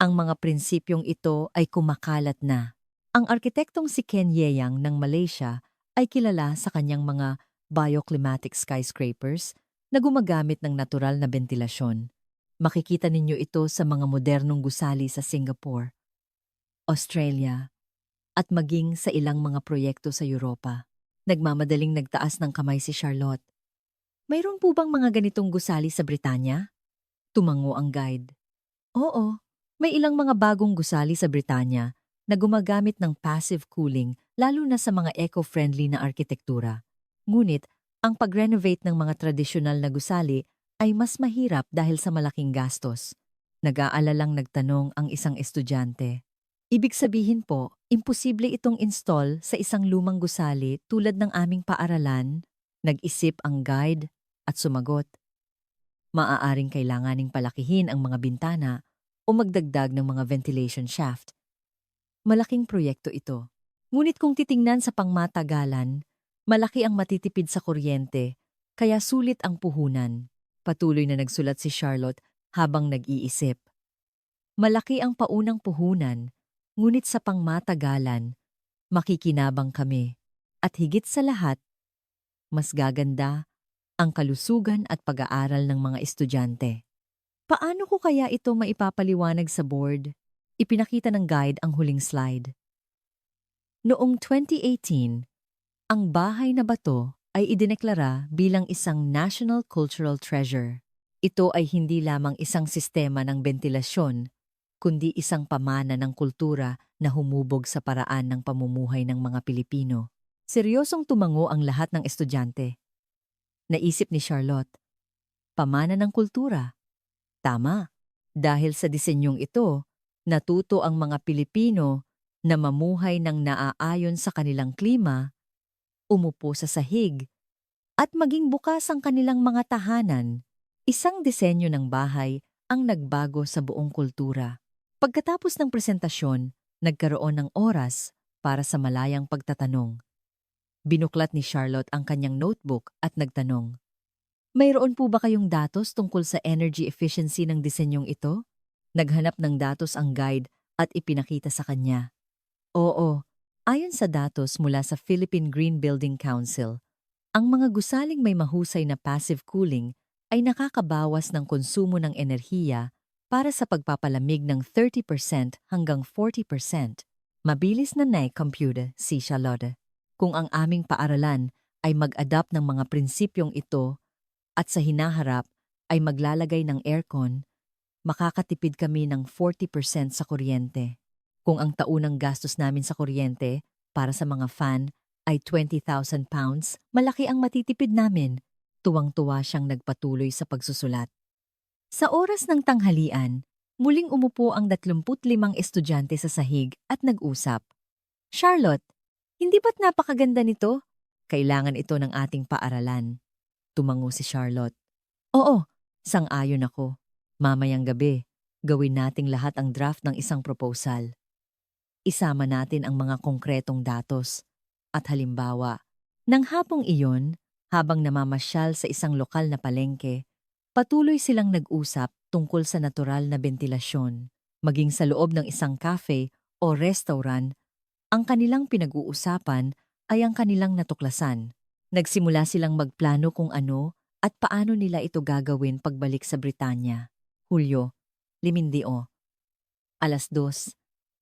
Ang mga prinsipyong ito ay kumakalat na. Ang arkitektong si Ken Yeang ng Malaysia ay kilala sa kanyang mga bioclimatic skyscrapers na gumagamit ng natural na bentilasyon. Makikita ninyo ito sa mga modernong gusali sa Singapore, Australia, at maging sa ilang mga proyekto sa Europa. Nagmamadaling nagtaas ng kamay si Charlotte. Mayroon po bang mga ganitong gusali sa Britanya? Tumango ang guide. Oo, may ilang mga bagong gusali sa Britanya na gumagamit ng passive cooling lalo na sa mga eco-friendly na arkitektura. Ngunit, ang pag-renovate ng mga tradisyonal na gusali ay mas mahirap dahil sa malaking gastos. Nag-aalalang nagtanong ang isang estudyante. Ibig sabihin po, imposible itong install sa isang lumang gusali tulad ng aming paaralan? Nag-isip ang guide at sumagot. Maaaring kailanganing palakihin ang mga bintana o magdagdag ng mga ventilation shaft. Malaking proyekto ito. Ngunit kung titingnan sa pangmatagalan, malaki ang matitipid sa kuryente, kaya sulit ang puhunan. Patuloy na nagsulat si Charlotte habang nag-iisip. Malaki ang paunang puhunan, ngunit sa pangmatagalan, makikinabang kami. At higit sa lahat, mas gaganda ang kalusugan at pag-aaral ng mga estudyante. Paano ko kaya ito maipapaliwanag sa board? Ipinakita ng guide ang huling slide. Noong 2018, ang bahay na bato ay idineklara bilang isang National Cultural Treasure. Ito ay hindi lamang isang sistema ng bentilasyon, kundi isang pamana ng kultura na humubog sa paraan ng pamumuhay ng mga Pilipino. Seryosong tumango ang lahat ng estudyante. Naisip ni Charlotte, pamana ng kultura. Tama, dahil sa disenyong ito, natuto ang mga Pilipino na mamuhay ng naaayon sa kanilang klima, umupo sa sahig, at maging bukas ang kanilang mga tahanan. Isang disenyo ng bahay ang nagbago sa buong kultura. Pagkatapos ng presentasyon, nagkaroon ng oras para sa malayang pagtatanong. Binuklat ni Charlotte ang kanyang notebook at nagtanong, mayroon po ba kayong datos tungkol sa energy efficiency ng disenyong ito? Naghanap ng datos ang guide at ipinakita sa kanya. Oo, ayon sa datos mula sa Philippine Green Building Council, ang mga gusaling may mahusay na passive cooling ay nakakabawas ng konsumo ng enerhiya para sa pagpapalamig ng 30% hanggang 40%. Mabilis na na-compute si Charlotte. Kung ang aming paaralan ay mag-adapt ng mga prinsipyong ito at sa hinaharap ay maglalagay ng aircon, makakatipid kami ng 40% sa kuryente. Kung ang taunang gastos namin sa kuryente para sa mga fan ay 20,000 pounds, malaki ang matitipid namin. Tuwang-tuwa siyang nagpatuloy sa pagsusulat. Sa oras ng tanghalian, Muling umupo ang 25 estudyante sa sahig at nag-usap. Charlotte, hindi ba't napakaganda nito? Kailangan ito ng ating paaralan. Tumango si Charlotte. Oo, sang-ayon ako. Mamayang gabi, gawin nating lahat ang draft ng isang proposal. Isama natin ang mga konkretong datos at halimbawa. Nang hapong iyon, habang namamasyal sa isang lokal na palengke, patuloy silang nag-usap tungkol sa natural na bentilasyon. Maging sa loob ng isang cafe o restaurant, ang kanilang pinag-uusapan ay ang kanilang natuklasan. Nagsimula silang magplano kung ano at paano nila ito gagawin pagbalik sa Britanya. Hulyo, 12, 2:00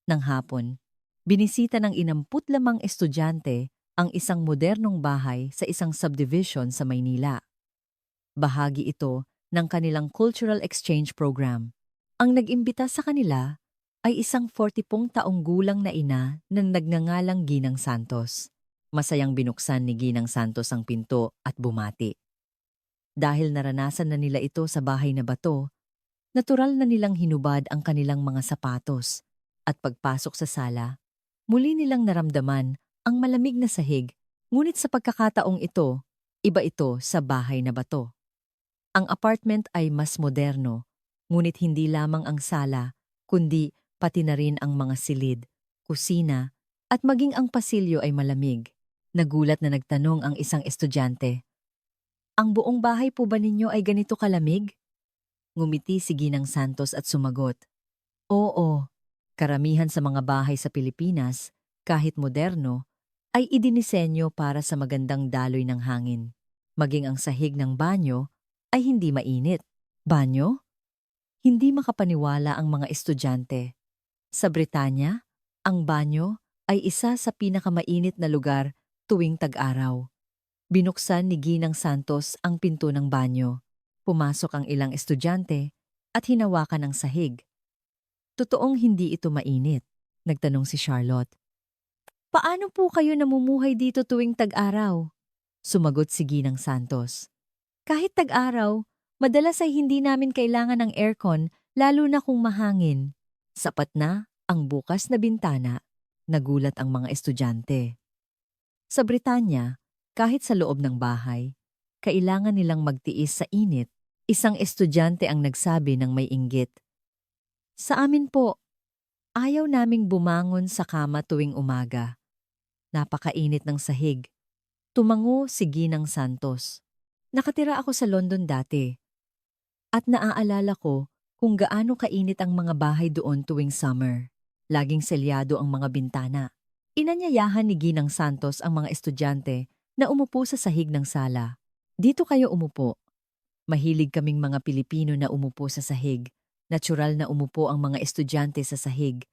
ng hapon. Binisita ng 62 estudyante ang isang modernong bahay sa isang subdivision sa Maynila. Bahagi ito ng kanilang cultural exchange program. Ang nag-imbita sa kanila ay isang 40 taong gulang na ina na nagngangalang Ginang Santos. Masayang binuksan ni Ginang Santos ang pinto at bumati. Dahil naranasan na nila ito sa bahay na bato, natural na nilang hinubad ang kanilang mga sapatos at pagpasok sa sala, muli nilang naramdaman ang malamig na sahig, ngunit sa pagkakataong ito, iba ito sa bahay na bato. Ang apartment ay mas moderno, ngunit hindi lamang ang sala, kundi pati na rin ang mga silid, kusina, at maging ang pasilyo ay malamig. Nagulat na nagtanong ang isang estudyante. Ang buong bahay po ba ninyo ay ganito kalamig? Ngumiti si Ginang Santos at sumagot. Oo, karamihan sa mga bahay sa Pilipinas, kahit moderno, ay idinisenyo para sa magandang daloy ng hangin. Maging ang sahig ng banyo ay hindi mainit. Banyo? Hindi makapaniwala ang mga estudyante. Sa Britanya, ang banyo ay isa sa pinakamainit na lugar tuwing tag-araw. Binuksan ni Ginang Santos ang pinto ng banyo. Pumasok ang ilang estudyante at hinawakan ang sahig. Totoong hindi ito mainit, nagtanong si Charlotte. Paano po kayo namumuhay dito tuwing tag-araw? Sumagot si Ginang Santos. Kahit tag-araw, madalas ay hindi namin kailangan ng aircon lalo na kung mahangin. Sapat na ang bukas na bintana, nagulat ang mga estudyante. Sa Britanya, kahit sa loob ng bahay, kailangan nilang magtiis sa init. Isang estudyante ang nagsabi ng may inggit. Sa amin po, ayaw naming bumangon sa kama tuwing umaga. Napakainit ng sahig. Tumango si Ginang Santos. Nakatira ako sa London dati. At naaalala ko kung gaano kainit ang mga bahay doon tuwing summer. Laging selyado ang mga bintana. Inanyayahan ni Ginang Santos ang mga estudyante na umupo sa sahig ng sala. Dito kayo umupo. Mahilig kaming mga Pilipino na umupo sa sahig. Natural na umupo ang mga estudyante sa sahig.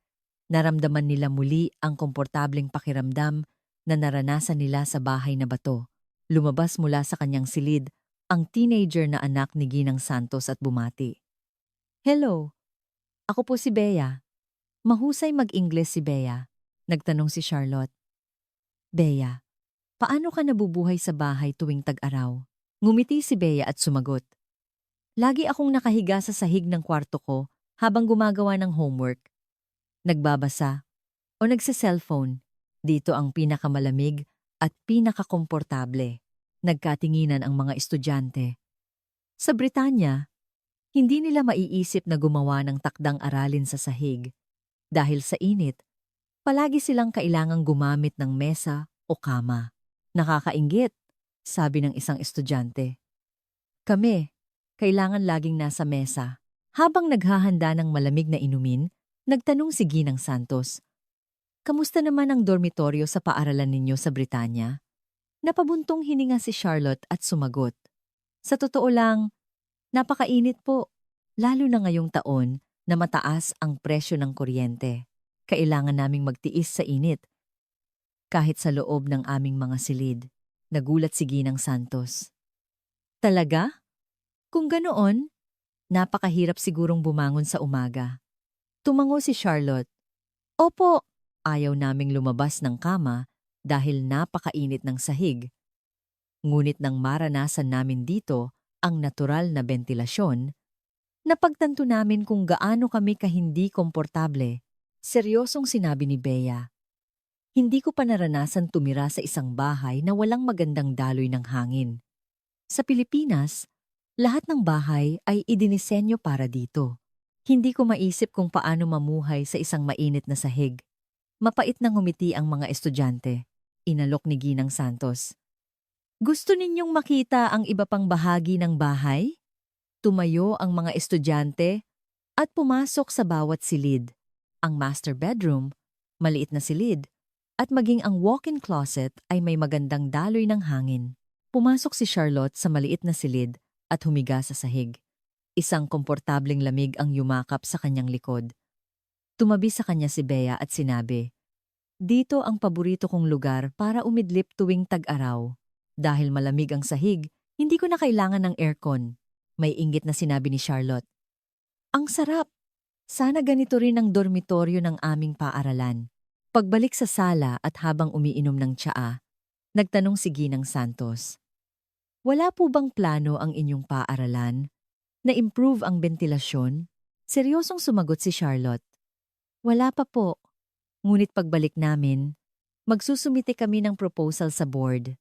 Naramdaman nila muli ang komportableng pakiramdam na naranasan nila sa bahay na bato. Lumabas mula sa kanyang silid ang teenager na anak ni Ginang Santos at bumati. Hello, ako po si Bea. Mahusay mag-Ingles si Bea. Nagtanong si Charlotte. Bea, paano ka nabubuhay sa bahay tuwing tag-araw? Ngumiti si Bea at sumagot. Lagi akong nakahiga sa sahig ng kwarto ko habang gumagawa ng homework. Nagbabasa o nagse-cellphone. Dito ang pinakamalamig at pinakakomportable. Nagkatinginan ang mga estudyante. Sa Britanya, hindi nila maiisip na gumawa ng takdang aralin sa sahig. Dahil sa init, palagi silang kailangang gumamit ng mesa o kama. Nakakainggit, sabi ng isang estudyante. Kami, kailangan laging nasa mesa. Habang naghahanda ng malamig na inumin, nagtanong si Ginang Santos. Kamusta naman ang dormitoryo sa paaralan ninyo sa Britanya? Napabuntong hininga si Charlotte at sumagot. Sa totoo lang, napakainit po, lalo na ngayong taon na mataas ang presyo ng kuryente. Kailangan naming magtiis sa init. Kahit sa loob ng aming mga silid, nagulat si Ginang Santos. Talaga? Kung ganoon, napakahirap sigurong bumangon sa umaga. Tumango si Charlotte. Opo, ayaw naming lumabas ng kama dahil napakainit ng sahig. Ngunit nang maranasan namin dito ang natural na bentilasyon, Napagtanto namin kung gaano kami kahindi komportable. Seryosong sinabi ni Bea. Hindi ko pa naranasan tumira sa isang bahay na walang magandang daloy ng hangin. Sa Pilipinas, lahat ng bahay ay idinisenyo para dito. Hindi ko maisip kung paano mamuhay sa isang mainit na sahig. Mapait na ngumiti ang mga estudyante. Inalok ni Ginang Santos. Gusto ninyong makita ang iba pang bahagi ng bahay? Tumayo ang mga estudyante at pumasok sa bawat silid. Ang master bedroom, maliit na silid, at maging ang walk-in closet ay may magandang daloy ng hangin. Pumasok si Charlotte sa maliit na silid at humiga sa sahig. Isang komportableng lamig ang yumakap sa kanyang likod. Tumabi sa kanya si Bea at sinabi, "Dito ang paborito kong lugar para umidlip tuwing tag-araw. Dahil malamig ang sahig, hindi ko na kailangan ng aircon." May inggit na sinabi ni Charlotte. "Ang sarap! Sana ganito rin ang dormitoryo ng aming paaralan." Pagbalik sa sala at habang umiinom ng tsaa, nagtanong si Ginang Santos, "Wala po bang plano ang inyong paaralan na improve ang bentilasyon?" Seryosong sumagot si Charlotte. "Wala pa po. Ngunit pagbalik namin, magsusumite kami ng proposal sa board.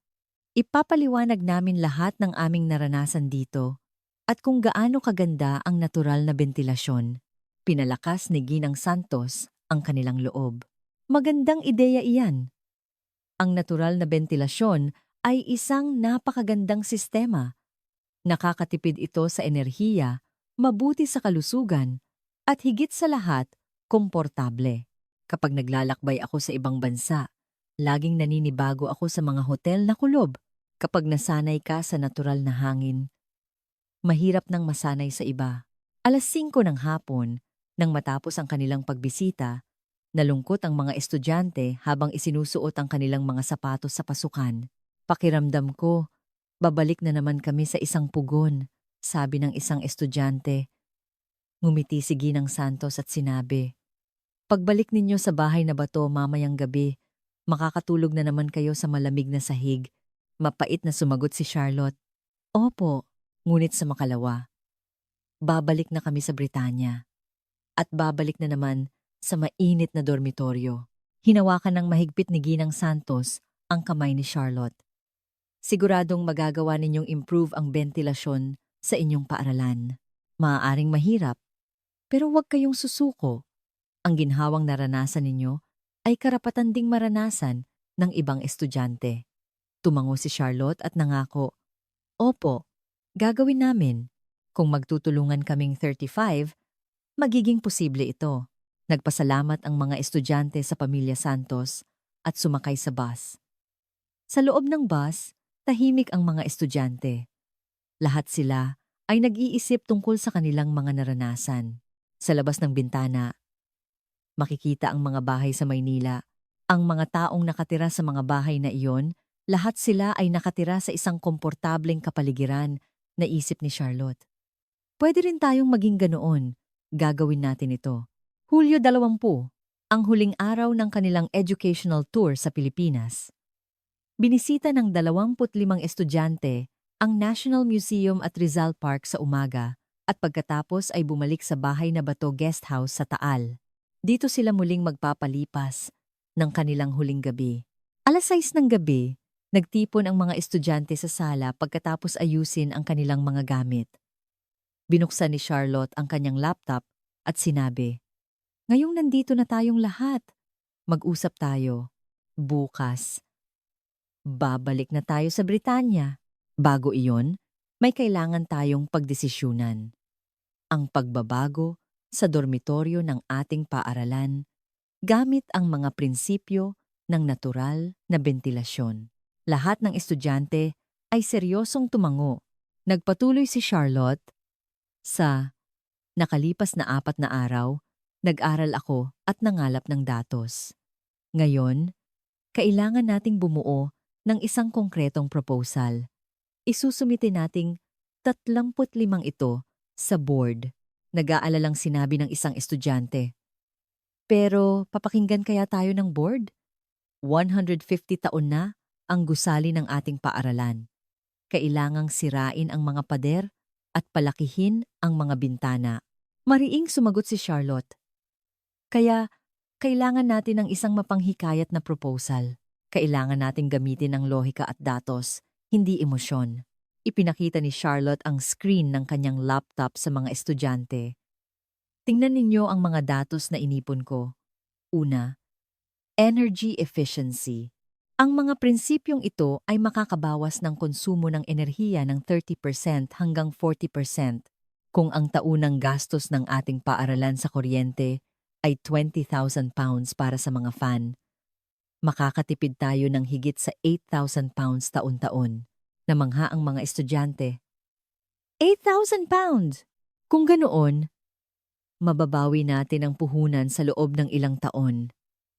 Ipapaliwanag namin lahat ng aming naranasan dito at kung gaano kaganda ang natural na bentilasyon." Pinalakas ni Ginang Santos ang kanilang loob. Magandang ideya iyan. Ang natural na bentilasyon ay isang napakagandang sistema. Nakakatipid ito sa enerhiya, mabuti sa kalusugan, at higit sa lahat, komportable. Kapag naglalakbay ako sa ibang bansa, laging naninibago ako sa mga hotel na kulob. Kapag nasanay ka sa natural na hangin, mahirap nang masanay sa iba. 5:00 ng hapon, nang matapos ang kanilang pagbisita, nalungkot ang mga estudyante habang isinusuot ang kanilang mga sapatos sa pasukan. "Pakiramdam ko, babalik na naman kami sa isang pugon," sabi ng isang estudyante. Ngumiti si Ginang Santos at sinabi, "Pagbalik ninyo sa bahay na bato mamayang gabi, makakatulog na naman kayo sa malamig na sahig." Mapait na sumagot si Charlotte. "Opo, ngunit sa makalawa, babalik na kami sa Britanya. At babalik na naman sa mainit na dormitoryo." Hinawakan ng mahigpit ni Ginang Santos ang kamay ni Charlotte. "Siguradong magagawa ninyong improve ang bentilasyon sa inyong paaralan. Maaaring mahirap, pero huwag kayong susuko. Ang ginhawang naranasan ninyo ay karapatan ding maranasan ng ibang estudyante." Tumango si Charlotte at nangako, "Opo, gagawin namin. Kung magtutulungan kaming 35, magiging posible ito." Nagpasalamat ang mga estudyante sa pamilya Santos at sumakay sa bus. Sa loob ng bus, tahimik ang mga estudyante. Lahat sila ay nag-iisip tungkol sa kanilang mga naranasan. Sa labas ng bintana, makikita ang mga bahay sa Maynila. Ang mga taong nakatira sa mga bahay na iyon, lahat sila ay nakatira sa isang komportableng kapaligiran, naisip ni Charlotte. Pwede rin tayong maging ganoon. Gagawin natin ito. Hulyo 20, ang huling araw ng kanilang educational tour sa Pilipinas. Binisita ng 25 estudyante ang National Museum at Rizal Park sa umaga at pagkatapos ay bumalik sa bahay na bato guest house sa Taal. Dito sila muling magpapalipas ng kanilang huling gabi. 6:00 ng gabi, nagtipon ang mga estudyante sa sala pagkatapos ayusin ang kanilang mga gamit. Binuksan ni Charlotte ang kanyang laptop at sinabi, "Ngayong nandito na tayong lahat, mag-usap tayo. Bukas, babalik na tayo sa Britanya. Bago iyon, may kailangan tayong pagdesisyunan. Ang pagbabago sa dormitoryo ng ating paaralan gamit ang mga prinsipyo ng natural na bentilasyon." Lahat ng estudyante ay seryosong tumango. Nagpatuloy si Charlotte, "Sa nakalipas na 4 na araw, nag-aral ako at nangalap ng datos. Ngayon, kailangan nating bumuo ng isang konkretong proposal. Isusumite nating 35 ito sa board." Nag-aalalang sinabi ng isang estudyante. "Pero papakinggan kaya tayo ng board? 150 taon na ang gusali ng ating paaralan. Kailangang sirain ang mga pader at palakihin ang mga bintana. Mariing sumagot si Charlotte. Kaya, kailangan natin ng isang mapanghikayat na proposal. Kailangan nating gamitin ang lohika at datos, hindi emosyon. Ipinakita ni Charlotte ang screen ng kanyang laptop sa mga estudyante. Tingnan ninyo ang mga datos na inipon ko. Una, energy efficiency. Ang mga prinsipyong ito ay makakabawas ng konsumo ng enerhiya ng 30% hanggang 40%. Kung ang taunang gastos ng ating paaralan sa kuryente ay £20,000 para sa mga fan, makakatipid tayo ng higit sa £8,000 taon-taon. Namangha ang mga estudyante. £8,000! Kung ganoon, mababawi natin ang puhunan sa loob ng ilang taon.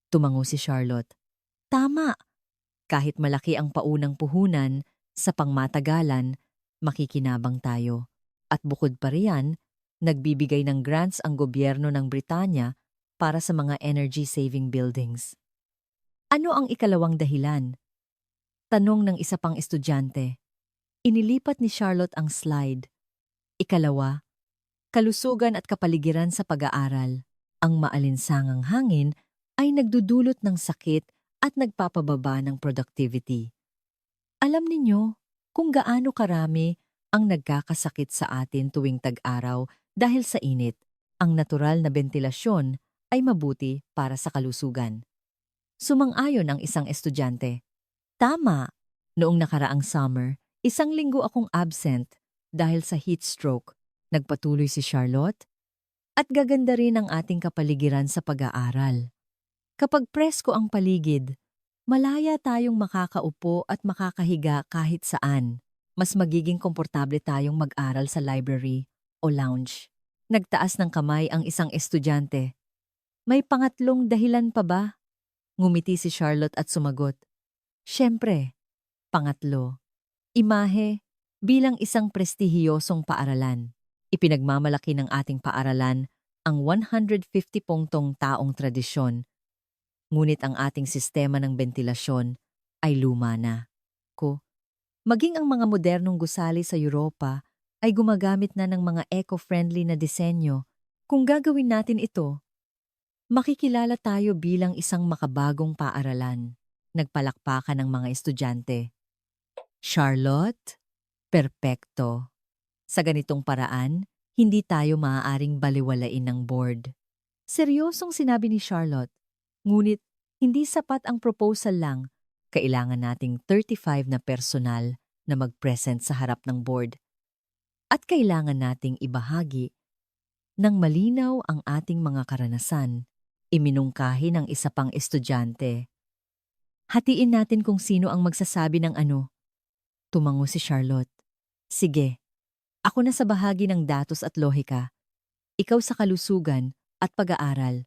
Tumango si Charlotte. Tama! Kahit malaki ang paunang puhunan, sa pangmatagalan, makikinabang tayo. At bukod pa riyan, nagbibigay ng grants ang gobyerno ng Britanya para sa mga energy-saving buildings. Ano ang ikalawang dahilan? Tanong ng isa pang estudyante. Inilipat ni Charlotte ang slide. Ikalawa, kalusugan at kapaligiran sa pag-aaral. Ang maalinsangang hangin ay nagdudulot ng sakit at nagpapababa ng productivity. Alam ninyo kung gaano karami ang nagkakasakit sa atin tuwing tag-araw dahil sa init. Ang natural na bentilasyon ay mabuti para sa kalusugan. Sumang-ayon ang isang estudyante. Tama, noong nakaraang summer, 1 linggo akong absent dahil sa heat stroke. Nagpatuloy si Charlotte. At gaganda rin ang ating kapaligiran sa pag-aaral. Kapag presko ang paligid, malaya tayong makakaupo at makakahiga kahit saan. Mas magiging komportable tayong mag-aral sa library o lounge. Nagtaas ng kamay ang isang estudyante. May pangatlong dahilan pa ba? Ngumiti si Charlotte at sumagot. Siyempre, pangatlo. Imahe bilang isang prestihiyosong paaralan. Ipinagmamalaki ng ating paaralan ang 150 pungtong taong tradisyon. Ngunit ang ating sistema ng bentilasyon ay luma na. Maging ang mga modernong gusali sa Europa ay gumagamit na ng mga eco-friendly na disenyo. Kung gagawin natin ito, makikilala tayo bilang isang makabagong paaralan. Nagpalakpakan ng mga estudyante. Charlotte, perpekto. Sa ganitong paraan, hindi tayo maaaring baliwalain ng board. Seryosong sinabi ni Charlotte. Ngunit, hindi sapat ang proposal lang. Kailangan nating 35 na personal na mag-present sa harap ng board. At kailangan nating ibahagi ng malinaw ang ating mga karanasan. Iminungkahi ng isa pang estudyante. Hatiin natin kung sino ang magsasabi ng ano. Tumango si Charlotte. Sige, ako na sa bahagi ng datos at lohika. Ikaw sa kalusugan at pag-aaral.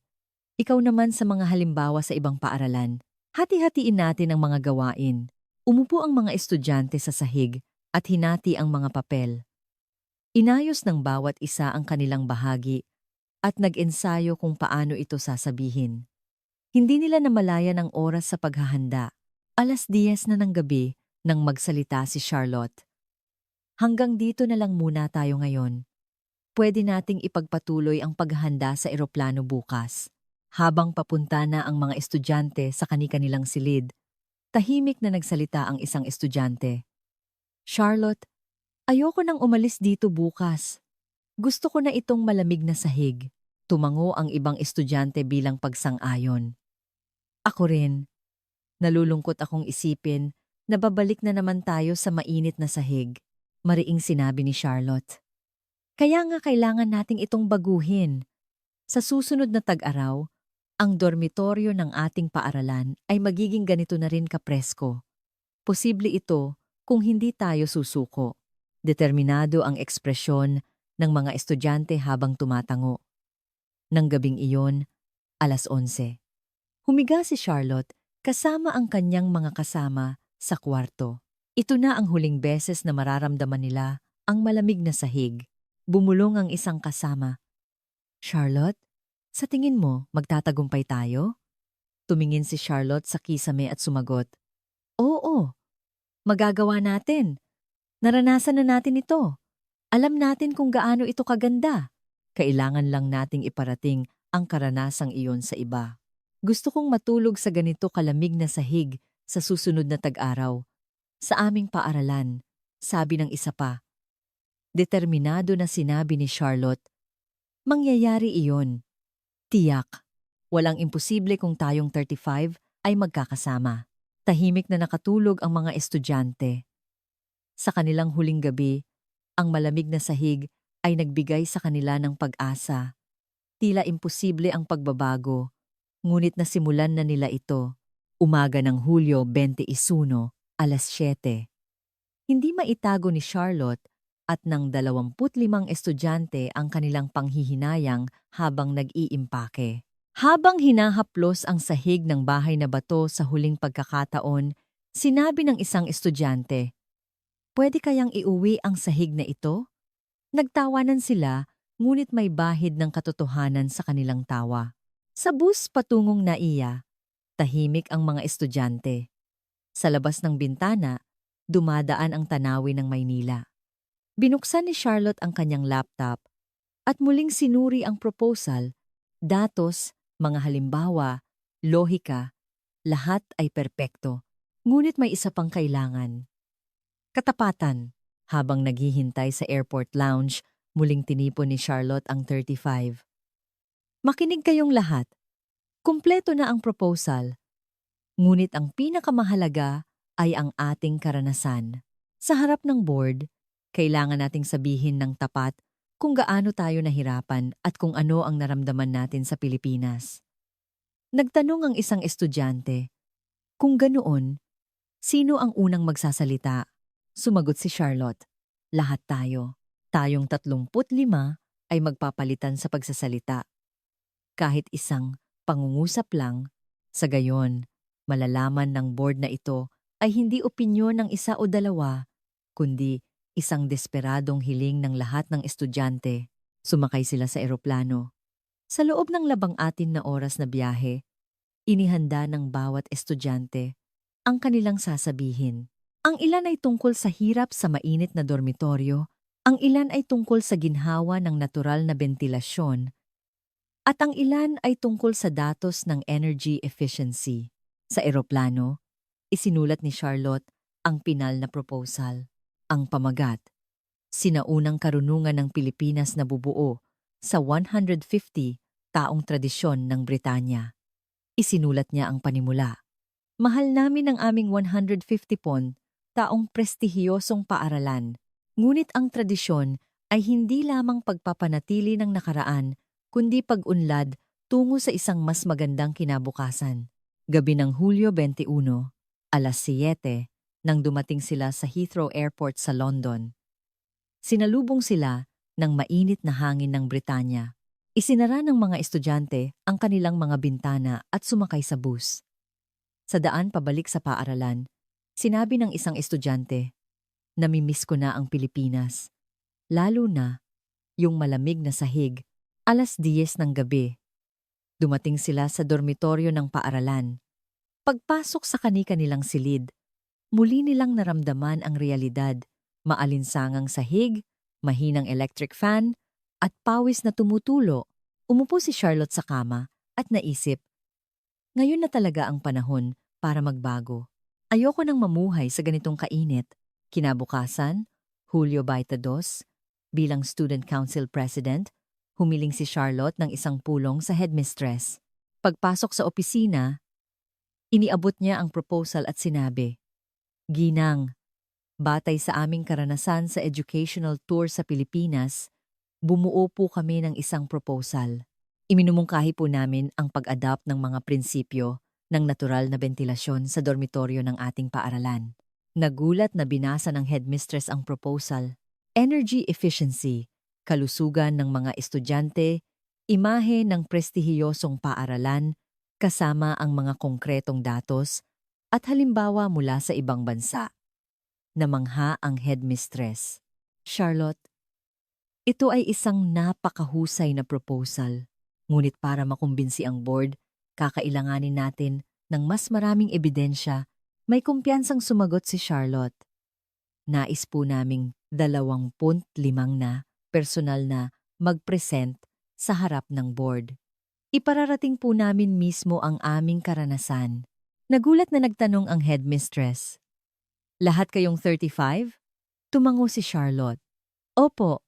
Ikaw naman sa mga halimbawa sa ibang paaralan. Hati-hatiin natin ang mga gawain. Umupo ang mga estudyante sa sahig at hinati ang mga papel. Inayos ng bawat isa ang kanilang bahagi at nag-ensayo kung paano ito sasabihin. Hindi nila namalayan ang oras sa paghahanda. 10:00 na ng gabi nang magsalita si Charlotte. Hanggang dito na lang muna tayo ngayon. Pwede nating ipagpatuloy ang paghahanda sa eroplano bukas. Habang papunta na ang mga estudyante sa kani-kanilang silid, tahimik na nagsalita ang isang estudyante. Charlotte, ayoko nang umalis dito bukas. Gusto ko na itong malamig na sahig. Tumango ang ibang estudyante bilang pagsang-ayon. Ako rin. Nalulungkot akong isipin na babalik na naman tayo sa mainit na sahig. Mariing sinabi ni Charlotte. Kaya nga kailangan nating itong baguhin. Sa susunod na tag-araw, ang dormitoryo ng ating paaralan ay magiging ganito na rin kapresko. Posible ito kung hindi tayo susuko. Determinado ang ekspresyon ng mga estudyante habang tumatango. Nang gabing iyon, 11:00. Humiga si Charlotte kasama ang kanyang mga kasama sa kwarto. Ito na ang huling beses na mararamdaman nila ang malamig na sahig. Bumulong ang isang kasama. Charlotte, sa tingin mo magtatagumpay tayo? Tumingin si Charlotte sa kisame at sumagot. Oo, magagawa natin. Naranasan na natin ito. Alam natin kung gaano ito kaganda. Kailangan lang nating iparating ang karanasang iyon sa iba. Gusto kong matulog sa ganito kalamig na sahig sa susunod na tag-araw. Sa aming paaralan, sabi ng isa pa. Determinado na sinabi ni Charlotte, mangyayari iyon. Tiyak. Walang imposible kung tayong 35 ay magkakasama. Tahimik na nakatulog ang mga estudyante. Sa kanilang huling gabi, ang malamig na sahig ay nagbigay sa kanila ng pag-asa. Tila imposible ang pagbabago, ngunit nasimulan na nila ito. Umaga ng Hulyo 21, alas 7. Hindi maitago ni Charlotte at ng 25 estudyante ang kanilang panghihinayang habang nag-iimpake. Habang hinahaplos ang sahig ng bahay na bato sa huling pagkakataon, sinabi ng isang estudyante, "Pwede kayang iuwi ang sahig na ito?" Nagtawanan sila, ngunit may bahid ng katotohanan sa kanilang tawa. Sa bus patungong Naiya, tahimik ang mga estudyante. Sa labas ng bintana, dumadaan ang tanawin ng Maynila. Binuksan ni Charlotte ang kanyang laptop at muling sinuri ang proposal, datos, mga halimbawa, lohika, lahat ay perpekto. Ngunit may isa pang kailangan. Katapatan. Habang naghihintay sa airport lounge, muling tinipon ni Charlotte ang 35. Makinig kayong lahat. Kumpleto na ang proposal. Ngunit ang pinakamahalaga ay ang ating karanasan. Sa harap ng board, kailangan nating sabihin ng tapat kung gaano tayo nahirapan at kung ano ang naramdaman natin sa Pilipinas. Nagtanong ang isang estudyante, kung ganoon, sino ang unang magsasalita? Sumagot si Charlotte, lahat tayo. Tayong 35 ay magpapalitan sa pagsasalita. Kahit isang pangungusap lang, sa gayon, malalaman ng board na ito ay hindi opinyon ng isa o dalawa, kundi isang desperadong hiling ng lahat ng estudyante. Sumakay sila sa eroplano. Sa loob ng 14 na oras na biyahe, inihanda ng bawat estudyante ang kanilang sasabihin. Ang ilan ay tungkol sa hirap sa mainit na dormitoryo, ang ilan ay tungkol sa ginhawa ng natural na bentilasyon, at ang ilan ay tungkol sa datos ng energy efficiency. Sa eroplano, isinulat ni Charlotte ang pinal na proposal. Ang pamagat, sinaunang karunungan ng Pilipinas na bubuo sa 150 taong tradisyon ng Britanya. Isinulat niya ang panimula. Mahal namin ang aming 150 taong prestihiyosong paaralan, ngunit ang tradisyon ay hindi lamang pagpapanatili ng nakaraan, kundi pag-unlad tungo sa isang mas magandang kinabukasan. Gabi ng Hulyo 21, alas 7, nang dumating sila sa Heathrow Airport sa London. Sinalubong sila ng mainit na hangin ng Britanya. Isinara ng mga estudyante ang kanilang mga bintana at sumakay sa bus. Sa daan pabalik sa paaralan, sinabi ng isang estudyante, "Namimiss ko na ang Pilipinas. Lalo na yung malamig na sahig, alas 10 ng gabi." Dumating sila sa dormitoryo ng paaralan. Pagpasok sa kani-kanilang silid, muli nilang naramdaman ang realidad, maalinsangang sahig, mahinang electric fan, at pawis na tumutulo. Umupo si Charlotte sa kama at naisip, ngayon na talaga ang panahon para magbago. Ayoko nang mamuhay sa ganitong kainit. Kinabukasan, Hulyo 22, bilang Student Council President, humiling si Charlotte ng isang pulong sa headmistress. Pagpasok sa opisina, iniabot niya ang proposal at sinabi, "Ginang, batay sa aming karanasan sa educational tour sa Pilipinas, bumuo po kami ng isang proposal. Iminumungkahi po namin ang pag-adapt ng mga prinsipyo ng natural na bentilasyon sa dormitoryo ng ating paaralan." Nagulat na binasa ng headmistress ang proposal. Energy efficiency, kalusugan ng mga estudyante, imahe ng prestihiyosong paaralan, kasama ang mga konkretong datos at halimbawa mula sa ibang bansa. Namangha ang headmistress. "Charlotte, ito ay isang napakahusay na proposal. Ngunit para makumbinsi ang board, kakailanganin natin ng mas maraming ebidensya." May kumpiyansang sumagot si Charlotte. nais po naming 25 na personal na mag-present sa harap ng board. Ipararating po namin mismo ang aming karanasan. Nagulat na nagtanong ang headmistress. Lahat kayong 35? Tumango si Charlotte. Opo,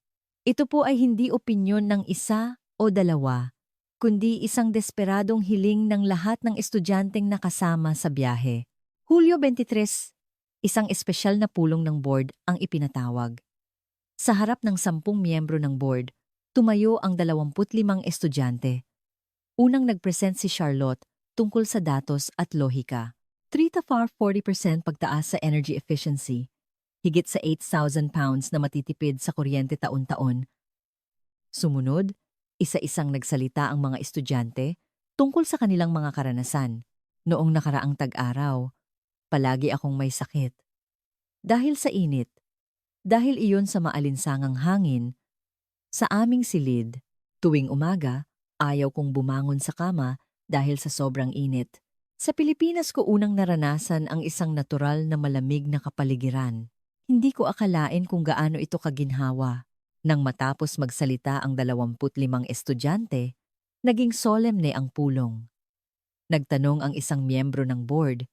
ito po ay hindi opinyon ng isa o dalawa, kundi isang desperadong hiling ng lahat ng estudyanteng nakasama sa biyahe. Hulyo 23, isang espesyal na pulong ng board ang ipinatawag. Sa harap ng 10 miyembro ng board, tumayo ang 25 estudyante. Unang nag-present si Charlotte tungkol sa datos at lohika. 3 to 40% pagtaas sa energy efficiency, higit sa 8,000 pounds na matitipid sa kuryente taon-taon. Sumunod, isa-isang nagsalita ang mga estudyante tungkol sa kanilang mga karanasan. Noong nakaraang tag-araw, palagi akong may sakit. Dahil sa init, dahil iyon sa maalinsangang hangin, sa aming silid, tuwing umaga, ayaw kong bumangon sa kama dahil sa sobrang init. Sa Pilipinas ko unang naranasan ang isang natural na malamig na kapaligiran. Hindi ko akalain kung gaano ito kaginhawa. Nang matapos magsalita ang 25 estudyante, naging solemne ang pulong. Nagtanong ang isang miyembro ng board,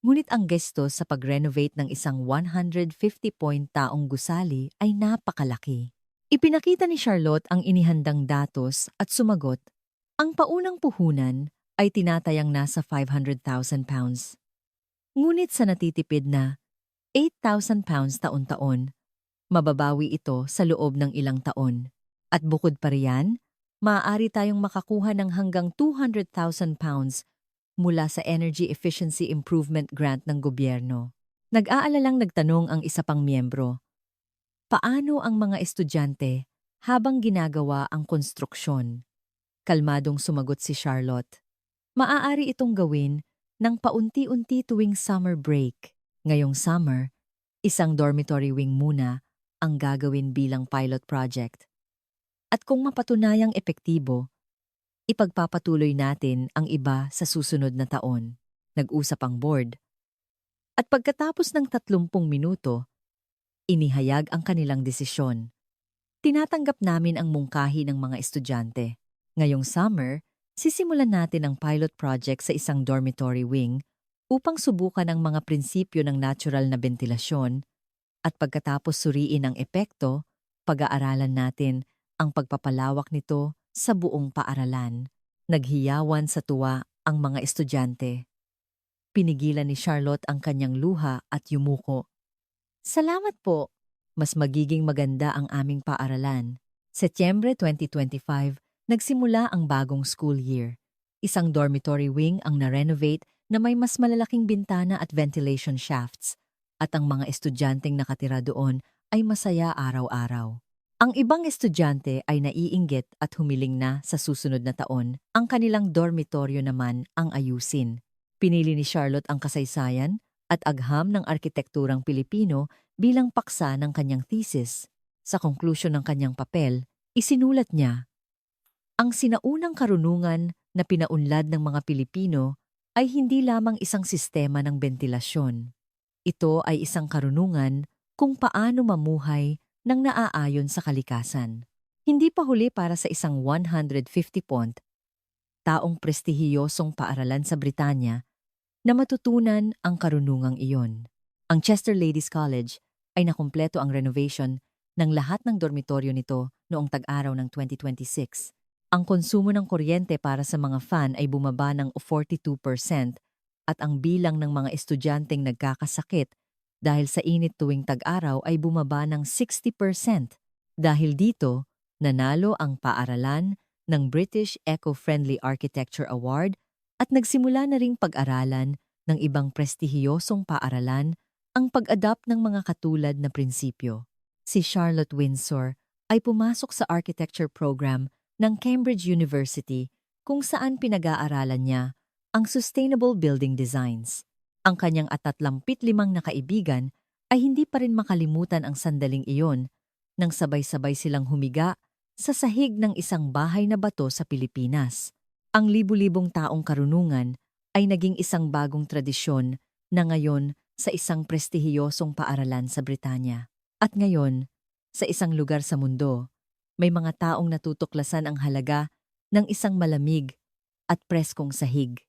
ngunit ang gesto sa pag-renovate ng isang 150-point taong gusali ay napakalaki. Ipinakita ni Charlotte ang inihandang datos at sumagot, ang paunang puhunan ay tinatayang nasa 500,000 pounds. Ngunit sa natitipid na 8,000 pounds taon-taon, mababawi ito sa loob ng ilang taon. At bukod pa riyan, maaari tayong makakuha ng hanggang 200,000 pounds mula sa Energy Efficiency Improvement Grant ng gobyerno. Nag-aalalang nagtanong ang isa pang miyembro, paano ang mga estudyante habang ginagawa ang konstruksyon? Kalmadong sumagot si Charlotte. Maaari itong gawin ng paunti-unti tuwing summer break. Ngayong summer, isang dormitory wing muna ang gagawin bilang pilot project. At kung mapatunayang epektibo, ipagpapatuloy natin ang iba sa susunod na taon. Nag-usap ang board. At pagkatapos ng 30 minuto, inihayag ang kanilang desisyon. Tinatanggap namin ang mungkahi ng mga estudyante. Ngayong summer, sisimulan natin ang pilot project sa isang dormitory wing upang subukan ang mga prinsipyo ng natural na bentilasyon at pagkatapos suriin ang epekto, pag-aaralan natin ang pagpapalawak nito sa buong paaralan. Naghiyawan sa tuwa ang mga estudyante. Pinigilan ni Charlotte ang kanyang luha at yumuko. Salamat po! Mas magiging maganda ang aming paaralan. Setyembre 2025, nagsimula ang bagong school year. Isang dormitory wing ang na-renovate na may mas malalaking bintana at ventilation shafts, at ang mga estudyanteng nakatira doon ay masaya araw-araw. Ang ibang estudyante ay naiinggit at humiling na sa susunod na taon, ang kanilang dormitoryo naman ang ayusin. Pinili ni Charlotte ang kasaysayan at agham ng arkitekturang Pilipino bilang paksa ng kanyang thesis. Sa konklusyon ng kanyang papel, isinulat niya, ang sinaunang karunungan na pinaunlad ng mga Pilipino ay hindi lamang isang sistema ng bentilasyon. Ito ay isang karunungan kung paano mamuhay ng naaayon sa kalikasan. Hindi pa huli para sa isang 150-pont taong prestihiyosong paaralan sa Britanya na matutunan ang karunungang iyon. Ang Chester Ladies College ay nakumpleto ang renovation ng lahat ng dormitoryo nito noong tag-araw ng 2026. Ang konsumo ng kuryente para sa mga fan ay bumaba ng 42% at ang bilang ng mga estudyanteng nagkakasakit dahil sa init tuwing tag-araw ay bumaba ng 60%. Dahil dito, nanalo ang paaralan ng British Eco-Friendly Architecture Award at nagsimula na ring pag-aralan ng ibang prestihiyosong paaralan ang pag-adapt ng mga katulad na prinsipyo. Si Charlotte Windsor ay pumasok sa architecture program ng Cambridge University kung saan pinag-aaralan niya ang sustainable building designs. Ang kanyang 35 na kaibigan ay hindi pa rin makalimutan ang sandaling iyon nang sabay-sabay silang humiga sa sahig ng isang bahay na bato sa Pilipinas. Ang libu-libong taong karunungan ay naging isang bagong tradisyon na ngayon sa isang prestihiyosong paaralan sa Britanya. At ngayon, sa isang lugar sa mundo, may mga taong natutuklasan ang halaga ng isang malamig at preskong sahig.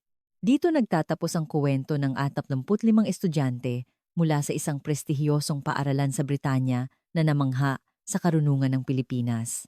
Dito nagtatapos ang kuwento ng 45 estudyante mula sa isang prestihiyosong paaralan sa Britanya na namangha sa karunungan ng Pilipinas.